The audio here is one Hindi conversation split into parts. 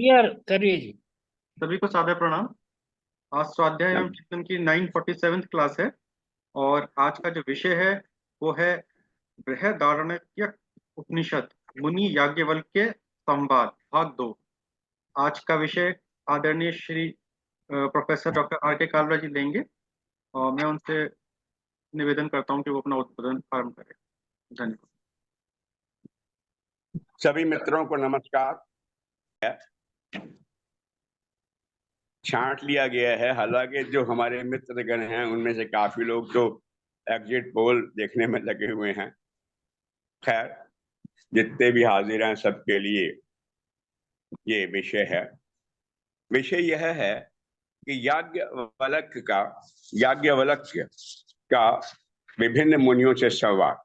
क्लियर करिए जी। सभी को सादर प्रणाम। आज स्वाध्याय एवं चिंतन की 947 क्लास है। और आज का जो विषय है वो है बृहदारण्यक उपनिषद, मुनि याज्ञवल्क्य संवाद, भाग 2। आज का विषय आदरणीय श्री प्रोफेसर डॉक्टर आर के कालरा जी लेंगे। और मैं उनसे निवेदन करता हूँ कि वो अपना उद्बोधन आरंभ करें। धन्यवाद। सभी मित्रों को नमस्कार। छांट लिया गया है, हालांकि जो हमारे मित्रगण हैं उनमें से काफी लोग तो एग्जिट पोल देखने में लगे हुए हैं। खैर, जितने भी हाजिर हैं सबके लिए ये विषय है। विषय यह है कि याज्ञवल्क्य का विभिन्न मुनियों से संवाद।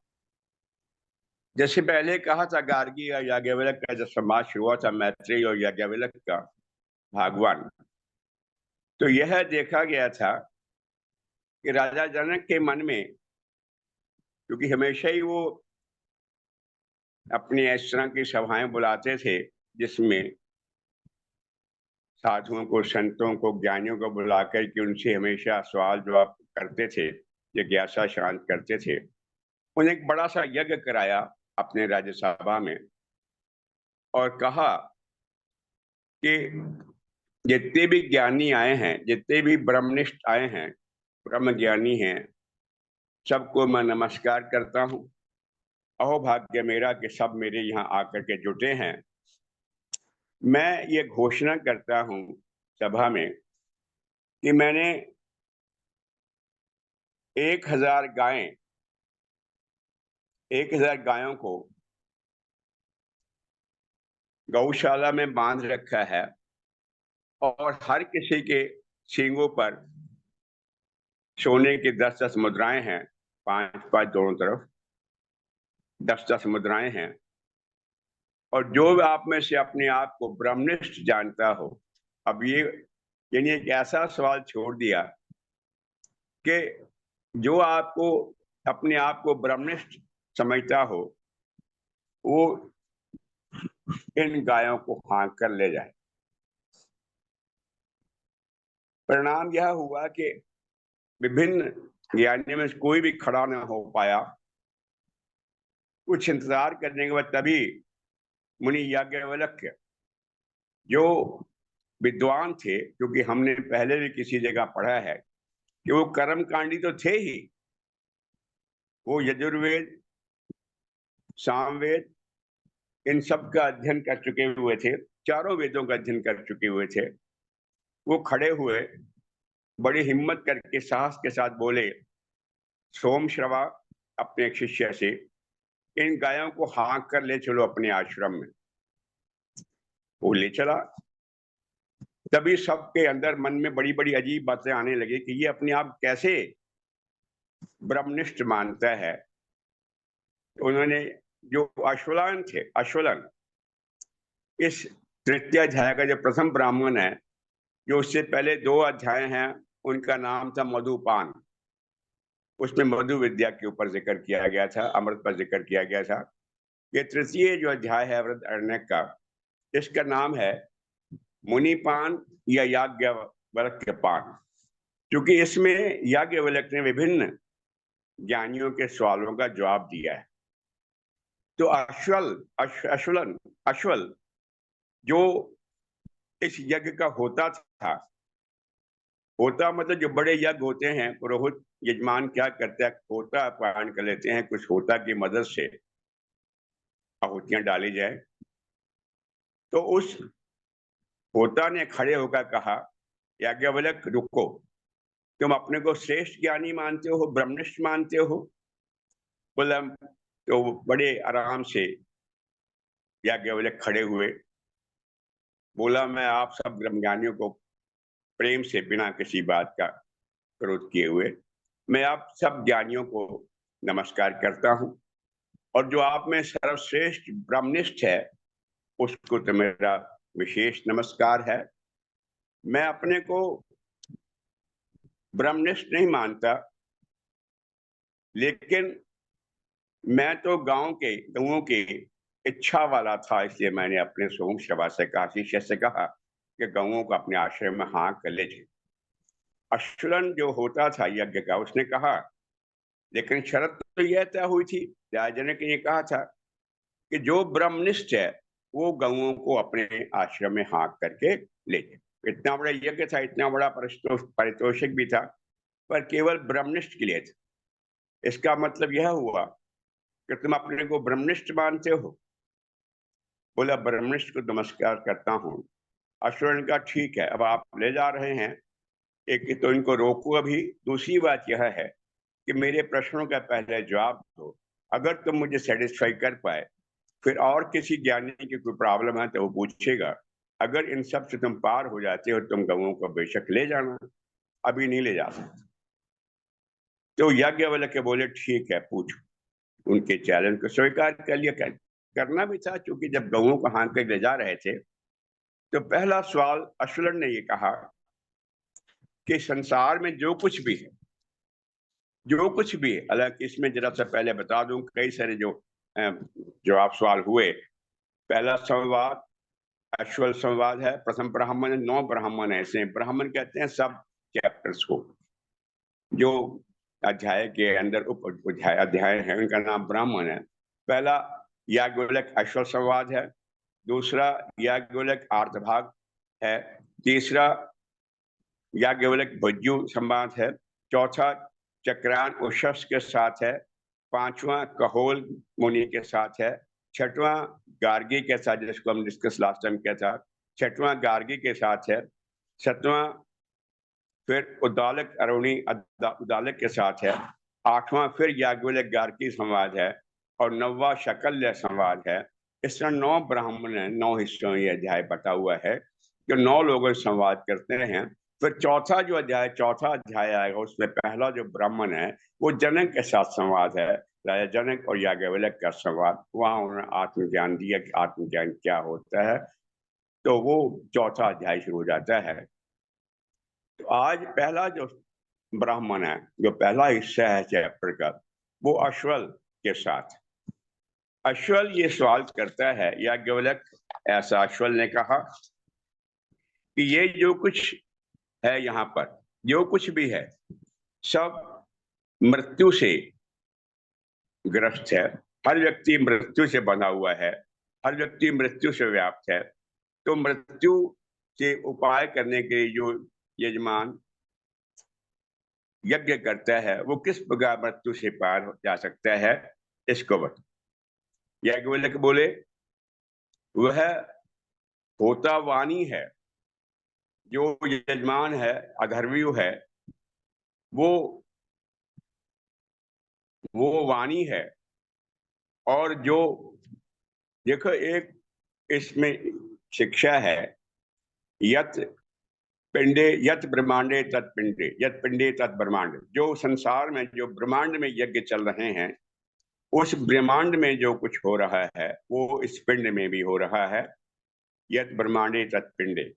जैसे पहले कहा था, गार्गी और याज्ञवल्क्य का जब संवाद शुरू हुआ था, मैत्रेय और याज्ञवल्क्य का भागवान, तो यह देखा गया था कि राजा जनक के मन में, क्योंकि हमेशा ही वो अपनी इस तरह की सभाएं बुलाते थे जिसमें साधुओं को, संतों को, ज्ञानियों को बुलाकर के उनसे हमेशा सवाल जवाब करते थे, जिज्ञासा शांत करते थे। उन्हें एक बड़ा सा यज्ञ कराया अपने राज्यसभा में और कहा कि जितने भी ज्ञानी आए हैं, जितने भी ब्रह्मनिष्ठ आए हैं, ब्रह्म ज्ञानी हैं, सबको मैं नमस्कार करता हूँ। अहो भाग्य मेरा कि सब मेरे यहाँ आकर के जुटे हैं। मैं ये घोषणा करता हूँ सभा में कि मैंने 1000 गायों को गौशाला में बांध रखा है और हर किसी के सींगों पर सोने की 10-10 मुद्राएं हैं, 5-5 दोनों तरफ 10-10 मुद्राएं हैं। और जो आप में से अपने आप को ब्रह्मनिष्ठ जानता हो, अब ये यानी एक ऐसा सवाल छोड़ दिया कि जो आपको अपने आप को ब्रह्मनिष्ठ समझता हो वो इन गायों को हाँक कर ले जाए। परिणाम यह हुआ कि विभिन्न ज्ञानियों में कोई भी खड़ा न हो पाया। कुछ इंतजार करने के बाद तभी मुनि याज्ञवल्क्य, जो विद्वान थे, क्योंकि हमने पहले भी किसी जगह पढ़ा है कि वो कर्मकांडी तो थे ही, वो यजुर्वेद, सामवेद, इन सब का अध्ययन कर चुके हुए थे, चारों वेदों का अध्ययन कर चुके हुए थे। वो खड़े हुए, बड़ी हिम्मत करके साहस के साथ बोले, सोमश्रवा अपने एक शिष्य से, इन गायों को हाँक कर ले चलो अपने आश्रम में। वो ले चला। तभी सबके अंदर मन में बड़ी बड़ी अजीब बातें आने लगी कि ये अपने आप कैसे ब्रह्मनिष्ठ मानता है। तो उन्होंने, जो अश्वलन थे, अश्वलन इस तृतीय अध्याय का जो प्रथम ब्राह्मण है, जो उससे पहले 2 अध्याय हैं, उनका नाम था मधुपान। उसमें मधु विद्या के ऊपर जिक्र किया गया था, अमृत पर जिक्र किया गया था। ये तृतीय जो अध्याय है बृहदारण्यक का, इसका नाम है मुनिपान या याज्ञवल्क्य पान, क्योंकि इसमें याज्ञवल्क्य ने विभिन्न ज्ञानियों के सवालों का जवाब दिया है। तो अश्वल जो इस यज्ञ का होता था, होता मतलब जो बड़े यज्ञ होते हैं, पुरोहित यजमान क्या करते हैं, होता अपहरण कर लेते हैं, कुछ होता की मदद से आहुतियां डाली जाए। तो उस होता ने खड़े होकर कहा, याज्ञवल्क्य रुको, तुम अपने को श्रेष्ठ ज्ञानी मानते हो, ब्रह्मनिष्ठ मानते हो? बोला। तो बड़े आराम से याज्ञवल्क्य खड़े हुए, बोला, मैं आप सब ब्रह्मज्ञानियों को प्रेम से, बिना किसी बात का क्रोध किए हुए, मैं आप सब ज्ञानियों को नमस्कार करता हूं, और जो आप में सर्वश्रेष्ठ ब्रह्मनिष्ठ है उसको तो मेरा विशेष नमस्कार है। मैं अपने को ब्रह्मनिष्ठ नहीं मानता, लेकिन मैं तो गौओं के इच्छा वाला था, इसलिए मैंने अपने स्वयं सभा से कहा, शिष्य से कहा कि गौओं को अपने आश्रम में हाँ कर ले जाए। अश्वलन जो होता था यज्ञ का, उसने कहा, लेकिन शर्त तो यह तय हुई थी, राजनक ने कहा था कि जो ब्रह्मनिष्ठ है वो गौओं को अपने आश्रम में हाँक करके ले जाए। इतना बड़ा यज्ञ था, इतना बड़ा पारितोषिक भी था, पर केवल ब्रह्मनिष्ठ के लिए था। इसका मतलब यह हुआ कि तुम अपने को ब्रह्मनिष्ठ मानते हो? बोला, ब्रह्मनिष्ठ को नमस्कार करता हूँ। अश्वरण का ठीक है, अब आप ले जा रहे हैं, एक तो इनको रोको अभी। दूसरी बात यह है कि मेरे प्रश्नों का पहले जवाब दो। अगर तुम मुझे सेटिस्फाई कर पाए, फिर और किसी ज्ञानी की कोई प्रॉब्लम है तो वो पूछेगा। अगर इन सब से तुम पार हो जाते हो, तुम गवों को बेशक ले जाना, अभी नहीं ले जा सकते। तो याज्ञवल्क्य के बोले, ठीक है, पूछो। उनके चैलेंज को स्वीकार कर लिया। करना भी था, क्योंकि जब गवों को हाँक कर ले जा रहे थे तो पहला सवाल अश्वलन ने ये कहा कि संसार में जो कुछ भी है, जो कुछ भी है, हालांकि इसमें जरा सा पहले बता दूं, कई सारे जो आप सवाल हुए। पहला संवाद अश्वल संवाद है। प्रथम ब्राह्मण है, 9 ब्राह्मण है। ऐसे ब्राह्मण कहते हैं सब चैप्टर्स को, जो अध्याय के अंदर अध्याय है, उनका नाम ब्राह्मण है। पहला याज्ञवल्क्य अश्वल संवाद है। दूसरा याज्ञवल्क्य आर्तभाग है। तीसरा याज्ञवल्क्य भज्जु संवाद है। चौथा चक्रान उषस के साथ है। पांचवा कहोल मुनि के साथ है। छठवां गार्गी के साथ, जिसको हम डिस्कस लास्ट टाइम किया था, छठवां गार्गी के साथ है। सातवां फिर उद्दालक अरुणी उद्दालक के साथ है। आठवां फिर याज्ञवल्क्य गार्गी संवाद है। और 9वां शकल्य संवाद है। इस तरह 9 ब्राह्मण है, 9 हिस्सों में यह अध्याय बटा हुआ है, जो 9 लोग संवाद करते हैं। फिर चौथा अध्याय आएगा, उसमें पहला जो ब्राह्मण है वो जनक के साथ संवाद है। राजा जनक और याज्ञवल्क्य का संवाद। वहां उन्होंने आत्मज्ञान दिया कि आत्मज्ञान क्या होता है। तो वो चौथा अध्याय शुरू हो जाता है। तो आज पहला जो ब्राह्मण है, जो पहला हिस्सा है चैप्टर का, वो अश्वल के साथ। अश्वल ये सवाल करता है, याज्ञवल्क्य, ऐसा अश्वल ने कहा कि ये जो कुछ है यहाँ पर, जो कुछ भी है, सब मृत्यु से ग्रस्त है। हर व्यक्ति मृत्यु से बना हुआ है, हर व्यक्ति मृत्यु से व्याप्त है। तो मृत्यु से उपाय करने के लिए जो यजमान यज्ञ करता है, वो किस प्रकार मृत्यु से पार हो जा सकता है, इसको बता। याज्ञवल्क्य बोले, वह होता वाणी है, जो यजमान है, अधर्मियु है, वो वाणी है। और जो देखो, एक इसमें शिक्षा है, यत पिंडे यत ब्रह्मांडे तत्पिंडे, यत पिंडे तत् ब्रह्मांड। जो संसार में, जो ब्रह्मांड में यज्ञ चल रहे हैं, उस ब्रह्मांड में जो कुछ हो रहा है वो इस पिंड में भी हो रहा है। यत ब्रह्मांडे तत्पिंडे।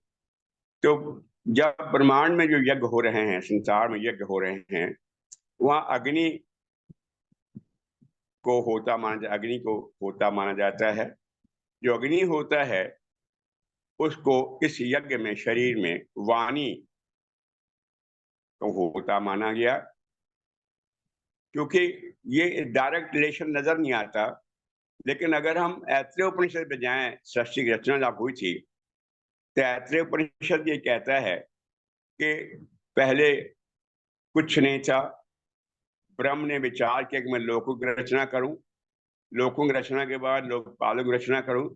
तो जब ब्रह्मांड में जो यज्ञ हो रहे हैं, संसार में यज्ञ हो रहे हैं, वहां अग्नि को होता माना जाता है। जो अग्नि होता है उसको इस यज्ञ में, शरीर में वाणी को होता माना गया, क्योंकि ये डायरेक्ट रिलेशन नजर नहीं आता। लेकिन अगर हम ऐत्रेय उपनिषद में जाएं, सृष्टि की रचना जब हुई थी, तो ऐत्रेय उपनिषद ये कहता है कि पहले कुछ नहीं था, ब्रह्म ने विचार किया कि मैं लोकों की रचना करूं, लोकों की रचना के बाद लोकपालों की रचना करूं,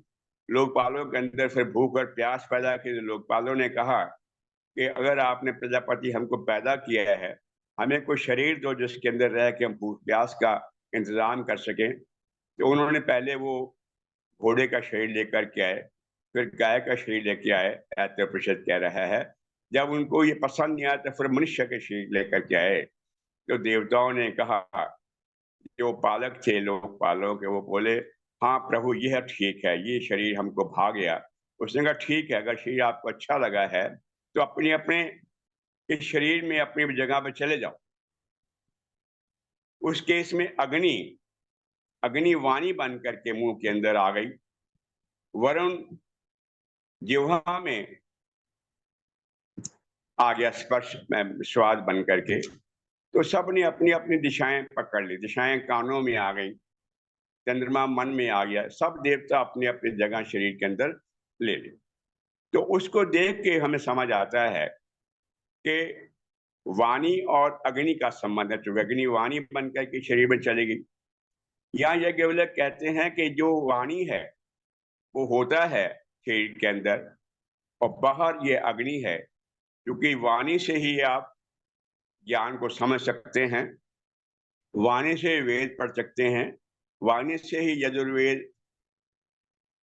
लोकपालों के अंदर फिर भूख और प्यास पैदा की। लोकपालों ने कहा कि अगर आपने प्रजापति हमको पैदा किया है, हमें कोई शरीर दो जिसके अंदर रह के हम भूख प्यास का इंतजाम कर सकें। तो उन्होंने पहले वो घोड़े का शरीर लेकर के आए, फिर गाय का शरीर लेके आए, ऐत्रेय उपनिषद कह रहा है। जब उनको ये पसंद नहीं आया तो फिर मनुष्य के शरीर लेकर के आए। तो देवताओं ने कहा, जो पालक थे लोकपालों के, वो बोले, हाँ प्रभु यह ठीक है, ये शरीर हमको भा गया। उसने कहा, ठीक है, अगर शरीर आपको अच्छा लगा है तो अपने अपने इस शरीर में अपनी जगह पे चले जाओ। उस केस में अग्नि वाणी बन करके मुंह के अंदर आ गई वरुण जिह्वा में आ गया, स्पर्श स्वाद बन करके, तो सब ने अपनी अपनी दिशाएं पकड़ ली, दिशाएं कानों में आ गई, चंद्रमा मन में आ गया, सब देवता अपनी अपनी जगह शरीर के अंदर ले ली। तो उसको देख के हमें समझ आता है कि वाणी और अग्नि का संबंध है, तो अग्नि वाणी बन करके शरीर में चलेगी। यहाँ याज्ञवल्क्य कहते हैं कि जो वाणी है वो होता है शरीर के अंदर, और बाहर ये अग्नि है, क्योंकि वाणी से ही आप ज्ञान को समझ सकते हैं, वाणी से वेद पढ़ सकते हैं, वाणी से ही यजुर्वेद,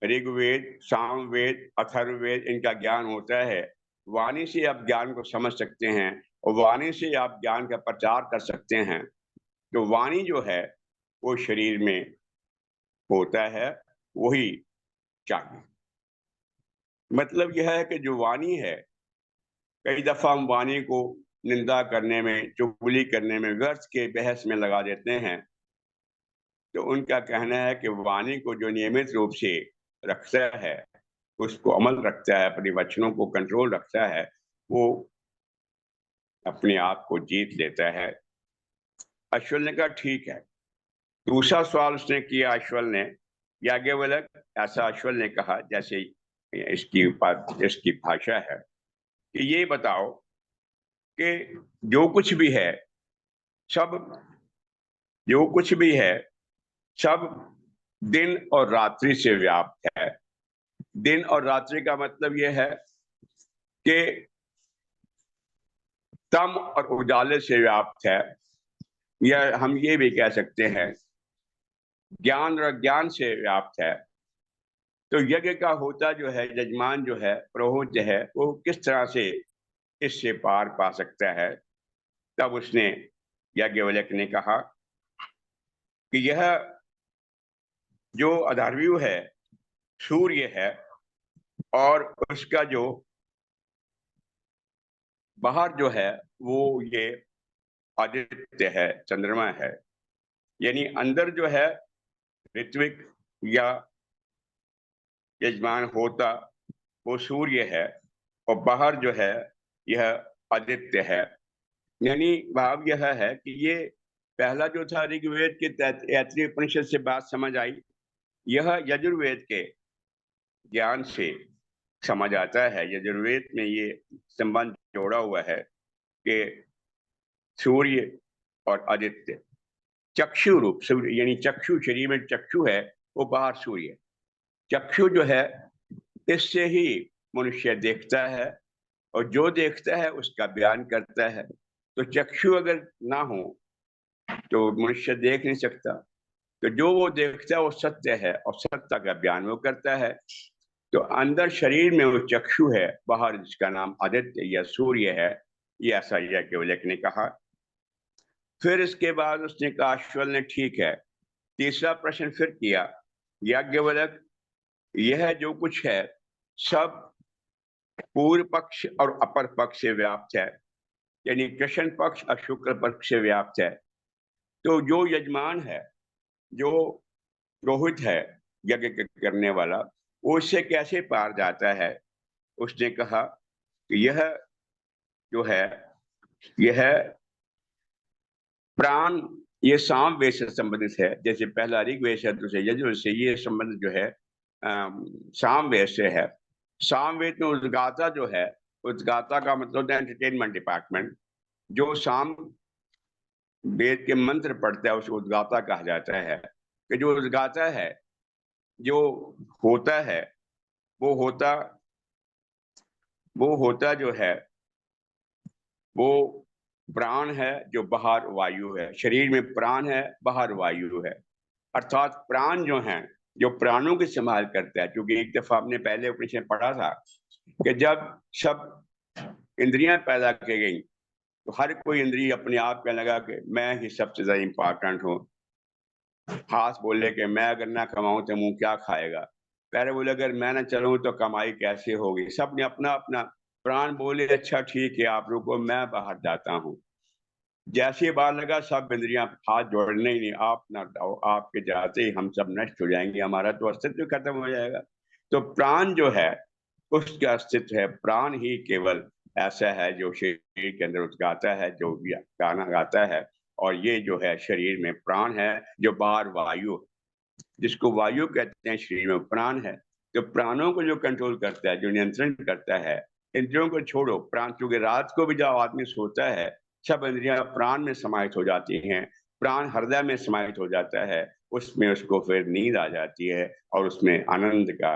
ऋग्वेद, सामवेद, अथर्ववेद इनका ज्ञान होता है। वाणी से आप ज्ञान को समझ सकते हैं और वाणी से आप ज्ञान का प्रचार कर सकते हैं। तो वाणी जो है वो शरीर में होता है, वही चाहिए। मतलब यह है कि जो वाणी है, कई दफा हम वाणी को निंदा करने में, चुगली करने में, व्यर्थ के बहस में लगा देते हैं। तो उनका कहना है कि वाणी को जो नियमित रूप से रखता है, उसको अमल रखता है, अपने वचनों को कंट्रोल रखता है, वो अपने आप को जीत लेता है। अश्वल ने कहा ठीक है। दूसरा सवाल उसने किया अश्वल ने, याज्ञवल्क्य, ऐसा अश्वल ने कहा जैसे इसकी भाषा है कि ये बताओ कि जो कुछ भी है सब, जो कुछ भी है सब दिन और रात्रि से व्याप्त है। दिन और रात्रि का मतलब यह है कि तम और उजाले से व्याप्त है, या हम ये भी कह सकते हैं ज्ञान और अज्ञान से व्याप्त है। तो यज्ञ का होता जो है, यजमान जो है, पुरोहित जो है, वो किस तरह से इससे पार पा सकता है? तब उसने, याज्ञवल्क्य ने कहा कि यह जो अधार्व्यू है सूर्य है, और उसका जो बाहर जो है वो ये आदित्य है, चंद्रमा है। यानी अंदर जो है ऋत्विक या यजमान होता वो सूर्य है, और बाहर जो है यह आदित्य है। यानी भाव यह है कि ये पहला जो था ऋग्वेद के तैत्तिरीय उपनिषद से बात समझ आई, यह यजुर्वेद के ज्ञान से समझ आता है। यजुर्वेद में ये संबंध जोड़ा हुआ है कि सूर्य और आदित्य, चक्षु रूप सूर्य, यानी चक्षु, शरीर में चक्षु है, वो बाहर सूर्य। चक्षु जो है इससे ही मनुष्य देखता है, और जो देखता है उसका बयान करता है। तो चक्षु अगर ना हो तो मनुष्य देख नहीं सकता। तो जो वो देखता है वो सत्य है, और सत्य का बयान वो करता है। तो अंदर शरीर में वो चक्षु है, बाहर जिसका नाम आदित्य या सूर्य है। ये ऐसा याज्ञवल्क्य ने कहा। फिर इसके बाद उसने कहा, अश्वल ने ठीक है। तीसरा प्रश्न फिर किया, याज्ञवल्क्य, यह जो कुछ है सब पूर्व पक्ष और अपर पक्ष से व्याप्त है, यानी कृष्ण पक्ष और शुक्ल पक्ष से व्याप्त है। तो जो यजमान है, जो पुरोहित है, यज्ञ करने वाला, वो इससे कैसे पार जाता है? उसने कहा कि यह जो है, यह प्राण, ये सामवेद से संबंधित है। जैसे पहला ऋग्वेद है, दूसरे यजुर्वेद से, ये संबंध जो है सामवेद से है। सामवेद में उद्गाता जो है, उद्गाता का मतलब एंटरटेनमेंट डिपार्टमेंट, जो साम वेद के मंत्र पढ़ता है उसे उद्गाता कहा जाता है। कि जो उद्गाता है, जो होता है, वो होता वो होता जो है वो प्राण है, जो बाहर वायु है। शरीर में प्राण है, बाहर वायु है। अर्थात प्राण जो हैं, जो प्राणों की संभाल करता है। क्योंकि एक दफा आपने पहले उपनिषद पढ़ा था कि जब सब इंद्रियां पैदा की गई, तो हर कोई इंद्रिय अपने आप कहने लगा कि मैं ही सबसे ज्यादा इंपॉर्टेंट हूँ। हाथ बोले कि मैं अगर ना कमाऊं तो मुंह क्या खाएगा, पैर बोले अगर मैं ना चलूं तो कमाई कैसे होगी। सब ने अपना अपना, प्राण बोले अच्छा ठीक है आप रुको, मैं बाहर जाता हूँ। जैसे ही बाहर लगा, सब इंद्रियां हाथ जोड़ने ही नहीं, आप ना जाओ, आपके जाते ही हम सब नष्ट हो जाएंगे, हमारा तो अस्तित्व खत्म हो जाएगा। तो प्राण जो है उसका अस्तित्व है, प्राण ही केवल ऐसा है जो शरीर के अंदर गाता है, जो गाना गाता है। और ये जो है शरीर में प्राण है, जो बाहर वायु, जिसको वायु कहते हैं, शरीर में प्राण है। तो प्राणों को जो कंट्रोल करता है, जो नियंत्रण करता है, इंद्रियों को छोड़ो, प्राण, क्योंकि रात को भी जब आदमी सोता है सब इंद्रियां प्राण में समाहित हो जाती हैं, प्राण हृदय में समाहित हो जाता है, उसमें उसको फिर नींद आ जाती है और उसमें आनंद का,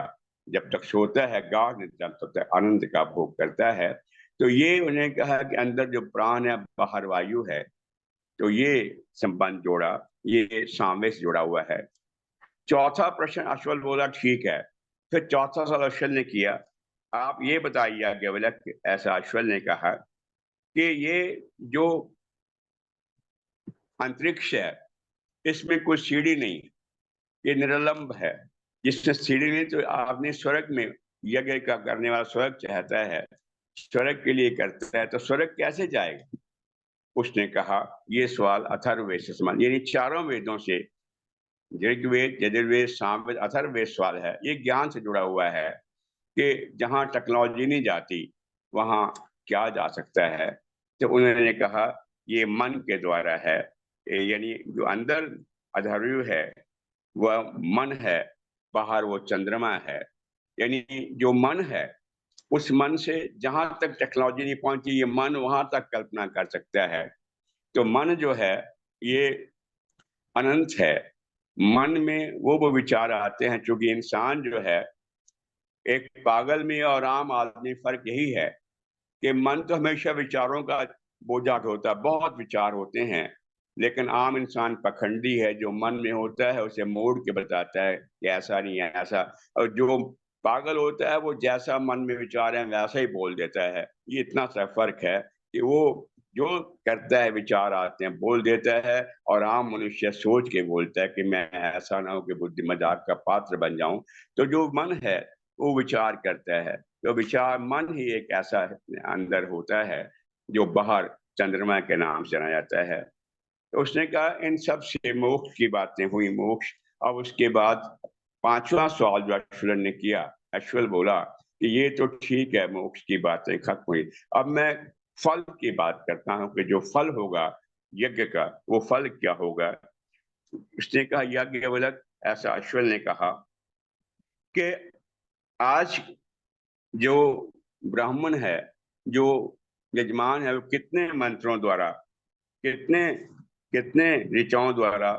जब तक सोता है गाढ़ निद्रा तब तक आनंद का भोग करता है। तो ये उन्हें कहा कि अंदर जो प्राण है बाहर वायु है, तो ये संबंध जोड़ा, ये सामने से जुड़ा हुआ है। चौथा प्रश्न अश्वल बोला ठीक है। फिर चौथा सवाल अश्वल ने किया, आप ये बताइए आगे बोला कि ऐसा अश्वल ने कहा कि ये जो अंतरिक्ष है इसमें कोई सीढ़ी नहीं, ये निरलंब है। जिसमें सीढ़ी नहीं तो आपने स्वर्ग में यज्ञ का करने वाला स्वर्ग चाहता है, स्वर्ग के लिए करता है, तो स्वर्ग कैसे जाएगा? उसने कहा ये सवाल अथर्ववेद से समान, यानी चारों वेदों से, ऋग्वेद, यजुर्वेद, सामवेद, अथर्ववेद सवाल है, ये ज्ञान से जुड़ा हुआ है कि जहाँ टेक्नोलॉजी नहीं जाती वहाँ क्या जा सकता है। तो उन्होंने कहा ये मन के द्वारा है, यानी जो अंदर अधर्व है वह मन है, बाहर वो चंद्रमा है। यानी जो मन है उस मन से जहां तक टेक्नोलॉजी नहीं पहुंची, ये मन वहां तक कल्पना कर सकता है। तो मन जो है ये अनंत है। मन में वो विचार आते हैं, चूंकि इंसान जो है, एक पागल में और आम आदमी फर्क यही है कि मन तो हमेशा विचारों का बोझा ढोता है, बहुत विचार होते हैं, लेकिन आम इंसान पखंडी है, जो मन में होता है उसे मोड़ के बताता है कि ऐसा नहीं है ऐसा। और जो पागल होता है वो जैसा मन में विचार है वैसा ही बोल देता है। ये इतना सा फर्क है कि वो जो करता है विचार आते हैं बोल देता है, और आम मनुष्य सोच के बोलता है कि मैं ऐसा ना हो कि बुद्धि मजाक का पात्र बन जाऊं। तो जो मन है वो विचार करता है। तो विचार मन ही एक ऐसा अंदर होता है जो बाहर चंद्रमा के नाम से जाना जाता है। तो उसने कहा इन सब से मोक्ष की बातें हुई, मोक्ष। अब उसके बाद पांचवा सवाल जो अश्वल ने किया, अश्वल बोला कि ये तो ठीक है, मोक्ष की बातें खत्म हुई, अब मैं फल की बात करता हूँ कि जो फल होगा यज्ञ का वो फल क्या होगा। उसने कहा यज्ञ बोला, ऐसा अश्वल ने कहा कि आज जो ब्राह्मण है, जो यजमान है, वो कितने मंत्रों द्वारा, कितने कितने ऋचाओं द्वारा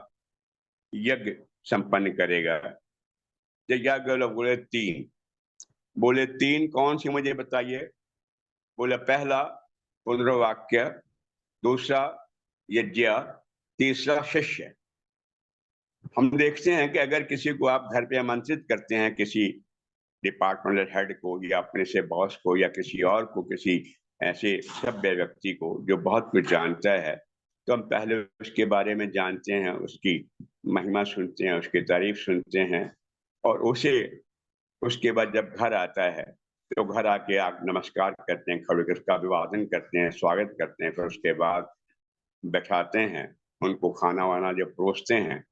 यज्ञ संपन्न करेगा। तो यज्ञ लोग बोले तीन। बोले तीन कौन सी मुझे बताइए। बोले पहला पुनर्वाक्य, दूसरा यज्ञ, तीसरा शिष्य। हम देखते हैं कि अगर किसी को आप घर पे आमंत्रित करते हैं, किसी डिपार्टमेंटल हेड को या अपने से बॉस को या किसी और को, किसी ऐसे सभ्य व्यक्ति को जो बहुत कुछ जानता है, तो हम पहले उसके बारे में जानते हैं, उसकी महिमा सुनते हैं, उसकी तारीफ सुनते हैं, और उसे उसके बाद जब घर आता है तो घर आके आप नमस्कार करते हैं, खड़े होकर उसका अभिवादन करते हैं, स्वागत करते हैं, फिर उसके बाद बैठाते हैं, उनको खाना वाना जब परोसते हैं,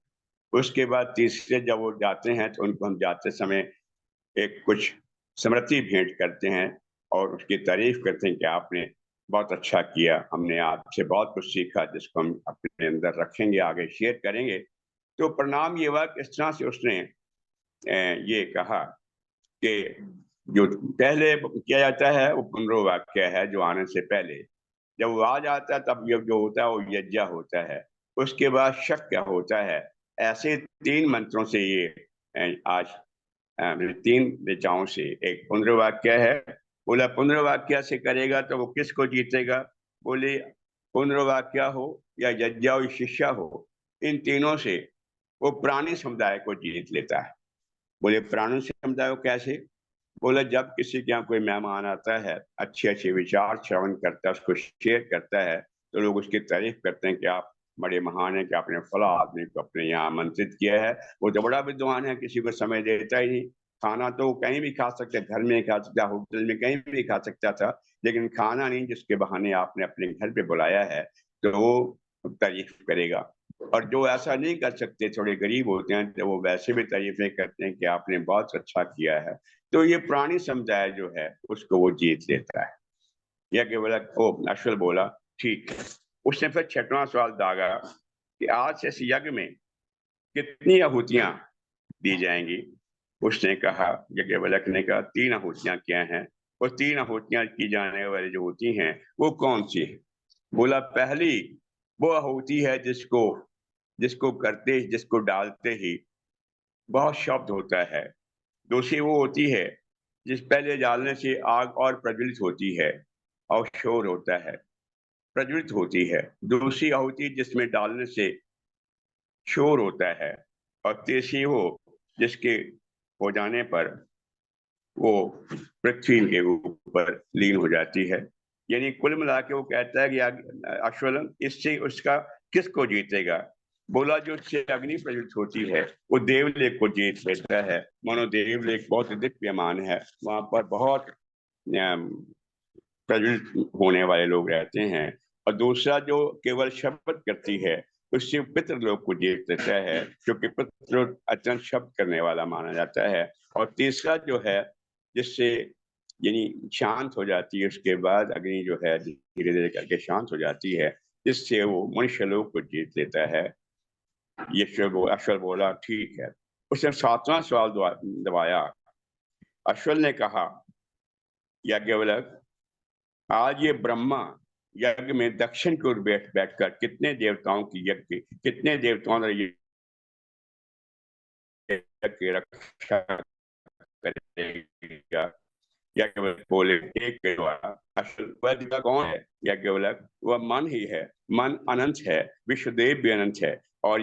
उसके बाद तीसरे जब वो जाते हैं तो उनको हम जाते समय एक कुछ स्मृति भेंट करते हैं और उसकी तारीफ करते हैं कि आपने बहुत अच्छा किया, हमने आपसे बहुत कुछ सीखा जिसको हम अपने अंदर रखेंगे, आगे शेयर करेंगे। तो प्रणाम ये हुआ, किस तरह से उसने ये कहा कि जो पहले किया जाता है वो पुनर्वाक्य है, जो आने से पहले जब वो आ जाता है तब ये जो होता है वो यज्ञ होता है। उसके बाद शक्य होता है। ऐसे तीन मंत्रों से ये आज तीन ऋचाओं से एक पुनर्वाक्य है। बोला पुनर्वाक्य से करेगा तो वो किसको जीतेगा। बोले पुनर्वाक्य हो या यज्ञ हो, शिष्य हो, इन तीनों से वो प्राणी समुदाय को जीत लेता है। बोले प्राणी समुदाय को कैसे। बोला जब किसी के यहाँ कोई मेहमान आता है, अच्छे अच्छे विचार श्रवण करता है, उसको शेयर करता है, तो लोग उसकी तारीफ करते हैं कि आप बड़े महान हैं कि आपने फला आदमी को अपने यहाँ आमंत्रित किया है। वो तो बड़ा विद्वान है, किसी को समय देता ही नहीं। खाना तो कहीं भी खा सकते, घर में खा सकता, होटल में कहीं भी खा सकता था, लेकिन खाना नहीं, जिसके बहाने आपने अपने घर पे बुलाया है तो वो तारीफ करेगा। और जो ऐसा नहीं कर सकते, थोड़े गरीब होते हैं, तो वो वैसे भी तारीफें करते हैं कि आपने बहुत अच्छा किया है। तो ये प्राणी समुदाय जो है उसको वो जीत लेता है। यह केवल ओ अश्वल बोला ठीक है। उसने फिर 6वां सवाल दागा कि आज इस यज्ञ में कितनी आहुतियां दी जाएंगी। उसने कहा, यज्ञवल्क ने कहा 3 आहुतियां क्या हैं, और 3 आहुतियां की जाने वाली जो होती हैं वो कौन सी है। बोला पहली वो आहुति है जिसको जिसको करते जिसको डालते ही बहुत शब्द होता है। दूसरी वो होती है जिस पहले डालने से आग और प्रज्वलित होती है और शोर होता है, प्रज्वलित होती है। दूसरी आहुति जिसमें डालने से शोर होता है, और तीसरी वो जिसके हो जाने पर वो पृथ्वी के ऊपर लीन हो जाती है। यानी कुल मिला के वो कहता है कि अश्वलन इससे उसका किसको जीतेगा। बोला जो उससे अग्नि प्रज्वलित होती है वो देवलेख को जीत लेता है। मानो देवलेख बहुत दिव्यमान है, वहां पर बहुत प्रज्वलित होने वाले लोग रहते हैं। और दूसरा जो केवल शपथ करती है उससे पितृलोक को जीत लेता है, क्योंकि पितृलोक अत्यंत शब्द करने वाला माना जाता है। और तीसरा जो है जिससे यानी शांत हो जाती है, उसके बाद अग्नि जो है धीरे धीरे करके शांत हो जाती है, जिससे वो मनुष्य लोक को जीत लेता है। ये अश्वल बोला ठीक है। उसने 7वां सवाल दबाया। अश्वल ने कहा, याज्ञवल्क आज ये ब्रह्मा यज्ञ में दक्षिण की ओर बैठकर कितने देवताओं की यज्ञ की रक्षा करेगा। याज्ञवल्क बोले एक के द्वारा। असल वह देवता कौन है याज्ञवल्क? वह मन ही है। मन अनंत है, विश्वदेव भी अनंत है, और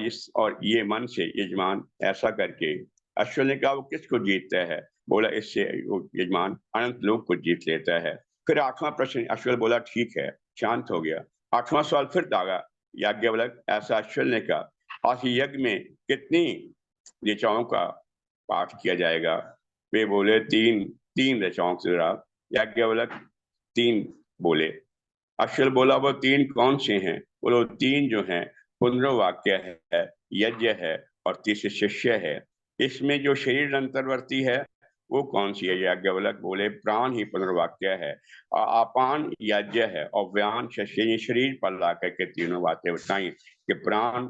ये मन से यजमान ऐसा करके अश्वल ने कहा वो किसको जीतता है। बोला इससे वो यजमान अनंत लोक को जीत लेता है। फिर 8वां प्रश्न अश्वल बोला ठीक है, शांत हो गया। 8वां सवाल फिर दागा याज्ञवल्क। ऐसा अश्वल ने कहा आज यज्ञ में कितनी ऋचाओं का पाठ किया जाएगा। वे बोले 3 3 ऋचाओं से जरा। याज्ञवल्क 3 बोले। अश्वल बोला वो 3 कौन से हैं। बोलो 3 जो हैं पुनर्वाक्य है, यज्ञ है, और तीसरे शिष्य है। इसमें जो शरीर अंतर्वर्ती है वो कौन सी है। याज्ञवल्क बोले प्राण ही पुनर्वाक्य है, अपान यज्ञ है, और व्यान शिष्य। शरीर पर ला करके तीनों बातें बताई कि प्राण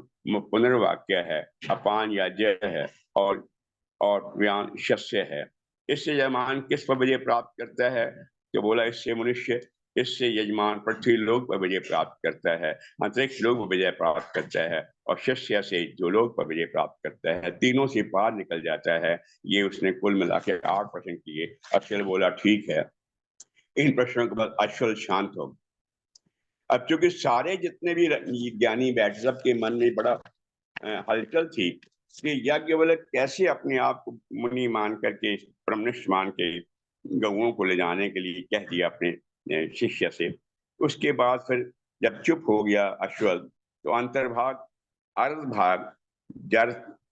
पुनर्वाक्य है, अपान यज्ञ है, और व्यान शस्य है। इससे यजमान किस पर विजय प्राप्त करता है। तो बोला इससे यजमान पृथ्वी लोक पर विजय प्राप्त करता है, अंतरिक्ष लोक पर विजय प्राप्त करता है, और शिष्य से जो लोक पर विजय प्राप्त करता है, तीनों से पार निकल जाता है। ये उसने कुल मिला के 8 प्रश्न किए। अश्वल बोला ठीक है। इन प्रश्नों के बाद अश्वल शांत हो। अब चूंकि सारे जितने भी ज्ञानी बैठे, सबके मन में बड़ा हलचल थी कि याज्ञवल्क्य कैसे अपने आप को मुनि मान करके, ब्रह्मनिष्ठ मान के गौओं को ले जाने के लिए कह दिया अपने शिष्य से। उसके बाद फिर जब चुप हो गया अश्वल, तो अंतर्भाग अर्धभाग जर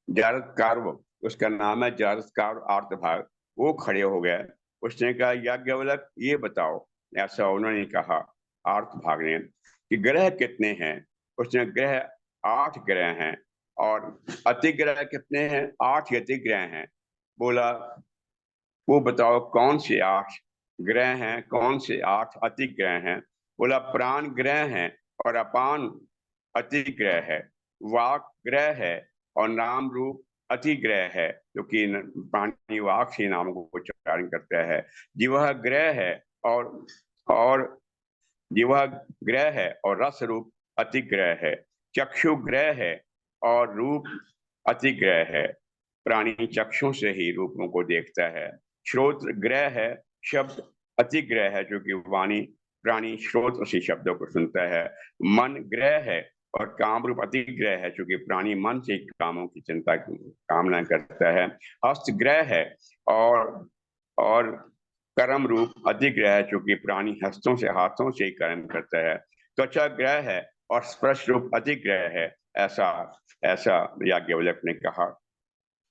जरत्कारव, उसका नाम है जरत्कार अर्धभाग, वो खड़े हो गए। उसने कहा याज्ञवल्क्य ये बताओ। ऐसा उन्होंने कहा अर्धभाग ने कि ग्रह कितने हैं। उसने ग्रह 8 ग्रह हैं, और अतिग्रह कितने हैं। 8 अतिग्रह हैं। बोला वो बताओ कौन से 8 ग्रह हैं, कौन से 8 अतिग्रह हैं। बोला प्राण ग्रह है, और अपान अतिग्रह है, वाक ग्रह है, और नाम रूप अतिग्रह है, क्योंकि प्राणी वाक से नाम को उच्चारण करता है। जिह्वा ग्रह है, और जिह्वा ग्रह है, और रस रूप अतिग्रह है। चक्षु ग्रह है, और रूप अतिग्रह है, प्राणी चक्षु से ही रूपों को देखता है। श्रोत ग्रह है, शब्द अतिग्रह है, जो कि वाणी प्राणी श्रोत से शब्दों को सुनता है। मन ग्रह है, और काम रूप अतिग्रह है, जो कि प्राणी मन से कामों की चिंता की कामना करता है। हस्त ग्रह है, और कर्म रूप अधिग्रह है, जो कि प्राणी हस्तों से हाथों से ही कर्म करता है। त्वचा ग्रह है, और स्पर्श रूप अधिग्रह है। ऐसा ऐसा याज्ञवल्क्य ने कहा।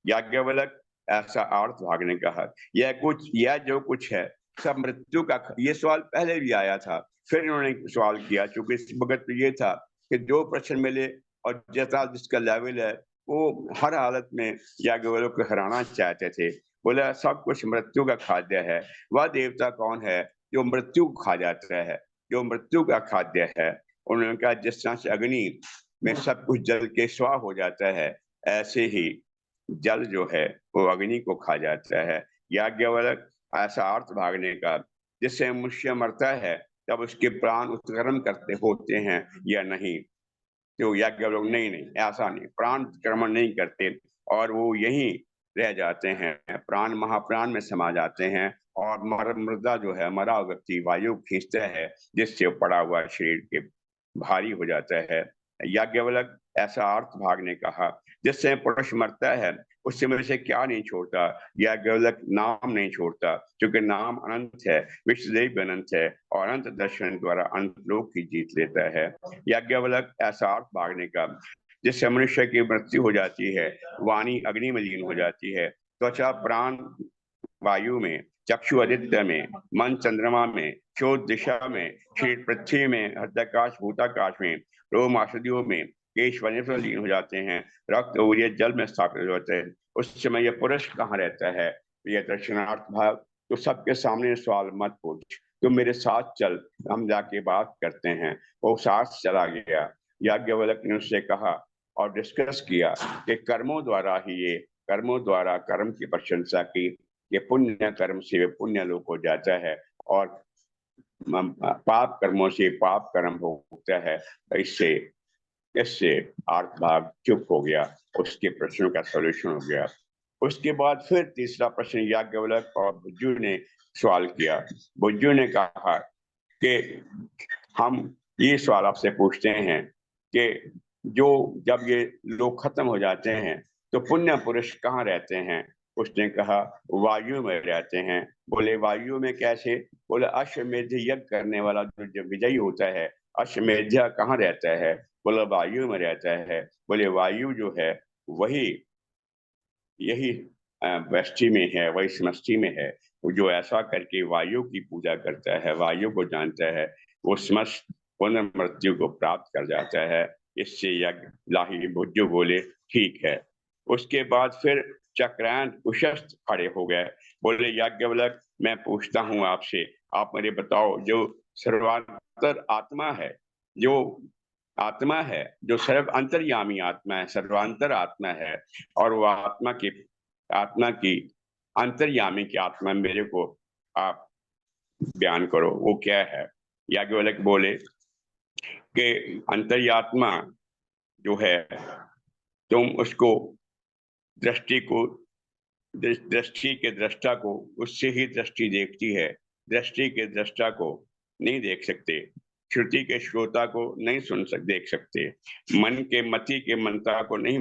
याज्ञवल्क्य ऐसा अर्थभाग ने कहा यह जो कुछ है सब मृत्यु का। ये सवाल पहले भी आया था, फिर इन्होंने सवाल किया, क्योंकि इस वक्त ये था कि जो प्रश्न मिले और जैसा जिसका लेवल है वो हर हालत में याज्ञवल्क्य को हराना चाहते थे। बोला सब कुछ मृत्यु का खाद्य है। वह देवता कौन है जो मृत्यु को खा जाता है, जो मृत्यु का खाद्य है? उन्होंने कहा जिस तरह से अग्नि में सब कुछ जल के स्वाह हो जाता है, ऐसे ही जल जो है वो अग्नि को खा जाता है। याज्ञवल्क्य ऐसा अर्थ भागने का, जिससे मनुष्य मरता है तब उसके प्राण उत्क्रमण करते होते हैं या नहीं? तो याज्ञवल्क्य नहीं नहीं, ऐसा नहीं, प्राण उत्क्रमण नहीं करते और वो यहीं रह जाते हैं, प्राण महाप्राण में समा जाते हैं और मृदा जो है, मरा हुआ व्यक्ति वायु खींचता है जिससे पड़ा हुआ शरीर के भारी हो जाता है। याज्ञवल्क्य ऐसा अर्थ भाग ने कहा, जिससे पुरुष मरता है उससे मेरे से क्या नहीं छोड़ता? याज्ञवल्क्य नाम नहीं छोड़ता, क्योंकि नाम अनंत है, विश्वदेव भी अनंत है और अनंत दर्शन द्वारा अनंत लोक की जीत लेता है। याज्ञवल्क्य ऐसा अर्थ भागने का, जिससे मनुष्य की मृत्यु हो जाती है, वाणी अग्नि में लीन हो जाती है, त्वचा प्राण वायु में, चक्षु आदित्य में, मन चंद्रमा में, चोट दिशा में, शरीर पृथ्वी में, हृदयाकाश भूताकाश में, रोम औषधियों में, केश वनस्पति में लीन हो जाते हैं, रक्त ऊर्य जल में स्थापित हो जाते हैं। उस समय यह पुरुष कहाँ रहता है? यह दर्शनार्थ भाव। तो सबके सामने सवाल मत पूछ, तुम मेरे साथ चल, हम जाके बात करते हैं। वो साथ चला गया। याज्ञवल्क्य ने उससे कहा और डिस्कस किया कि कर्मों द्वारा ही ये, कर्मों द्वारा कर्म की प्रशंसा की, ये पुण्य कर्म से पुण्य लोक हो जाता है और पाप कर्मों से पाप कर्म होता है। इससे इससे अर्थ भाग चुप हो गया, उसके प्रश्नों का सॉल्यूशन हो गया। उसके बाद फिर तीसरा प्रश्न याज्ञवल्क्य और बुज्जु ने सवाल किया। बुज्जु ने कहा कि हम ये सवाल आपसे पूछते हैं कि जो जब ये लोग खत्म हो जाते हैं तो पुण्य पुरुष कहाँ रहते हैं? उसने कहा वायु में रहते हैं। बोले वायु में कैसे? बोले अश्वमेध यज्ञ करने वाला जो विजयी होता है, अश्वमेध कहाँ रहता है? बोले वायु में रहता है। बोले वायु जो है वही यही वृष्टि में है, वही समष्टि में है। जो ऐसा करके वायु की पूजा करता है, वायु को जानता है, वो समस्त पुनर्मृत्यु को प्राप्त कर जाता है। इससे यज्ञ लाही बुज्जु बोले ठीक है। उसके बाद फिर चक्रांत कुशस्थ खड़े हो गए। बोले याज्ञवल्क्य मैं पूछता हूँ आपसे, आप मुझे बताओ, जो सर्वांतर आत्मा है, जो आत्मा है, जो सर्व अंतर्यामी आत्मा है, सर्वांतर आत्मा है, और वह आत्मा की अंतर्यामी की आत्मा मेरे को आप बयान करो, वो क्या है? याज्ञवल्क्य बोले कि अंतर्यात्मा जो है, तुम उसको दृष्टि के दृष्टा को उससे ही दृष्टि देखती है, दृष्टि के दृष्टा को नहीं देख सकते, श्रुति के श्रोता को नहीं देख सकते, मन के मति के मनता को नहीं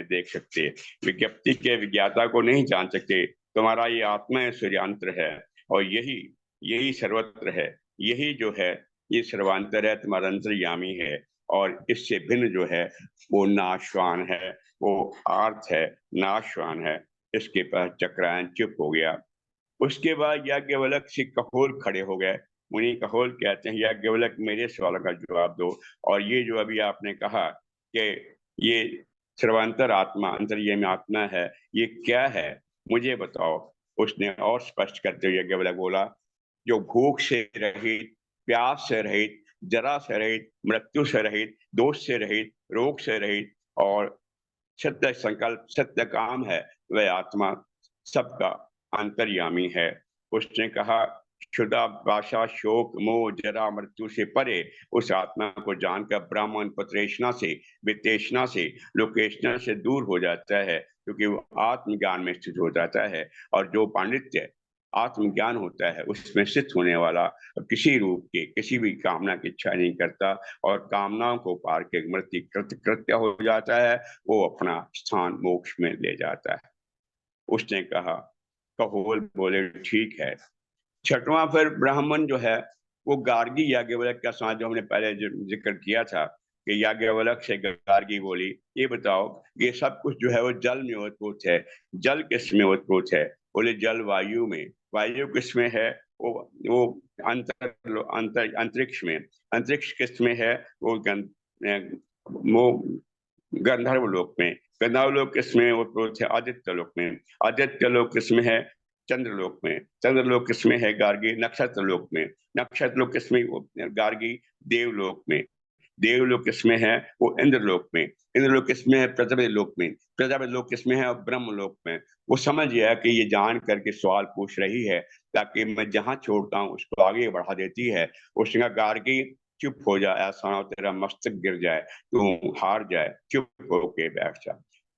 देख सकते, विज्ञप्ति के विज्ञाता को नहीं जान सकते। तुम्हारा ये आत्मा सूर्यांतर है और यही यही सर्वत्र है, यही जो है ये सर्वांतर है, तुम्हारा अंतर्यामी है और इससे भिन्न जो है वो नाशवान है, वो आर्थ है, नाशवान है। इसके पास चक्रायन चुप हो गया। उसके बाद याज्ञवल्क्य से कहोल खड़े हो गए। मुनि कहोल कहते हैं याज्ञवल्क्य मेरे सवाल का जवाब दो, और ये जो अभी आपने कहा कि ये सर्वांतर आत्मा अंतर्यामी आत्मा है, ये क्या है मुझे बताओ। उसने और स्पष्ट करते हुए याज्ञवल्क्य बोला, जो भूख से रहित, प्यास से रहित, जरा से रहित, मृत्यु से रहित, दोष से रहित, रोग से रहित और सत्य संकल्प सत्य काम है, वह आत्मा सबका अंतर्यामी है। उसने कहा क्षुधा भाषा शोक मोह जरा मृत्यु से परे उस आत्मा को जानकर ब्राह्मण पत्रेषणा से, वित्तेषणा से, लोकेषणा से दूर हो जाता है, क्योंकि वो आत्मज्ञान में स्थित हो जाता है। और जो पांडित्य आत्मज्ञान होता है उसमें स्थित होने वाला किसी रूप के किसी भी कामना की इच्छा नहीं करता और कामनाओं को पार के मृत्यु कृत्य हो जाता है, वो अपना स्थान मोक्ष में ले जाता है। उसने कहा, कहोल बोले ठीक है। छठवां फिर ब्राह्मण जो है वो गार्गी याज्ञवल्क्य का साथ, जो हमने पहले जो जिक्र किया था कि याज्ञवल्क्य से गार्गी बोली, ये बताओ ये सब कुछ जो है वो जल में ओतप्रोत है, जल किस में ओतप्रोत है? बोले जल वायु में। वायु किस में है? वो अंतरिक्ष में। अंतरिक्ष किस में है? वो गंधर्व लोक में, गंधर्व लोक किसमें ओतप्रोत है? आदित्य लोक में, आदित्य लोक किसमें है? चंद्रलोक में, चंद्रलोक किसमें है? गार्गी नक्षत्र लोक में, नक्षत्र लोक किसमें? गार्गी देवलोक में, देवलोक किसमें है? वो इंद्रलोक में, इंद्रलोक किसमें है? प्रजापति लोक में, प्रजापति लोक किसमें है? ब्रह्मलोक में। वो समझ गया कि ये जान करके सवाल पूछ रही है ताकि मैं जहां छोड़ता हूँ उसको आगे बढ़ा देती है। उसने कहा गार्गी चुप हो जा, ऐसा ना हो तेरा मस्तक गिर जाए, तू हार जाए, चुप होके बैठ जा।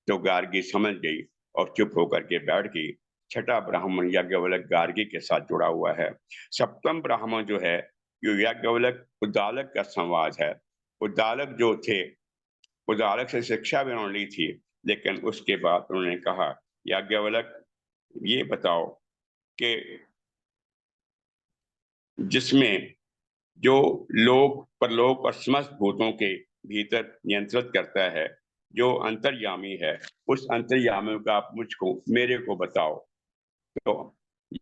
तो गार्गी समझ गई और चुप होकर के बैठ गई। छठा ब्राह्मण याज्ञवल्क्य गार्गी के साथ जुड़ा हुआ है। सप्तम ब्राह्मण जो है, जो याज्ञवल्क्य उद्दालक का संवाद है। उद्दालक जो थे, उद्दालक से शिक्षा भी उन्होंने ली थी, लेकिन उसके बाद उन्होंने कहा याज्ञवल्क्य ये बताओ कि जिसमें जो लोक परलोक और समस्त भूतों के भीतर नियंत्रित करता है, जो अंतर्यामी है, उस अंतर्यामी का आप मुझको मेरे को बताओ। तो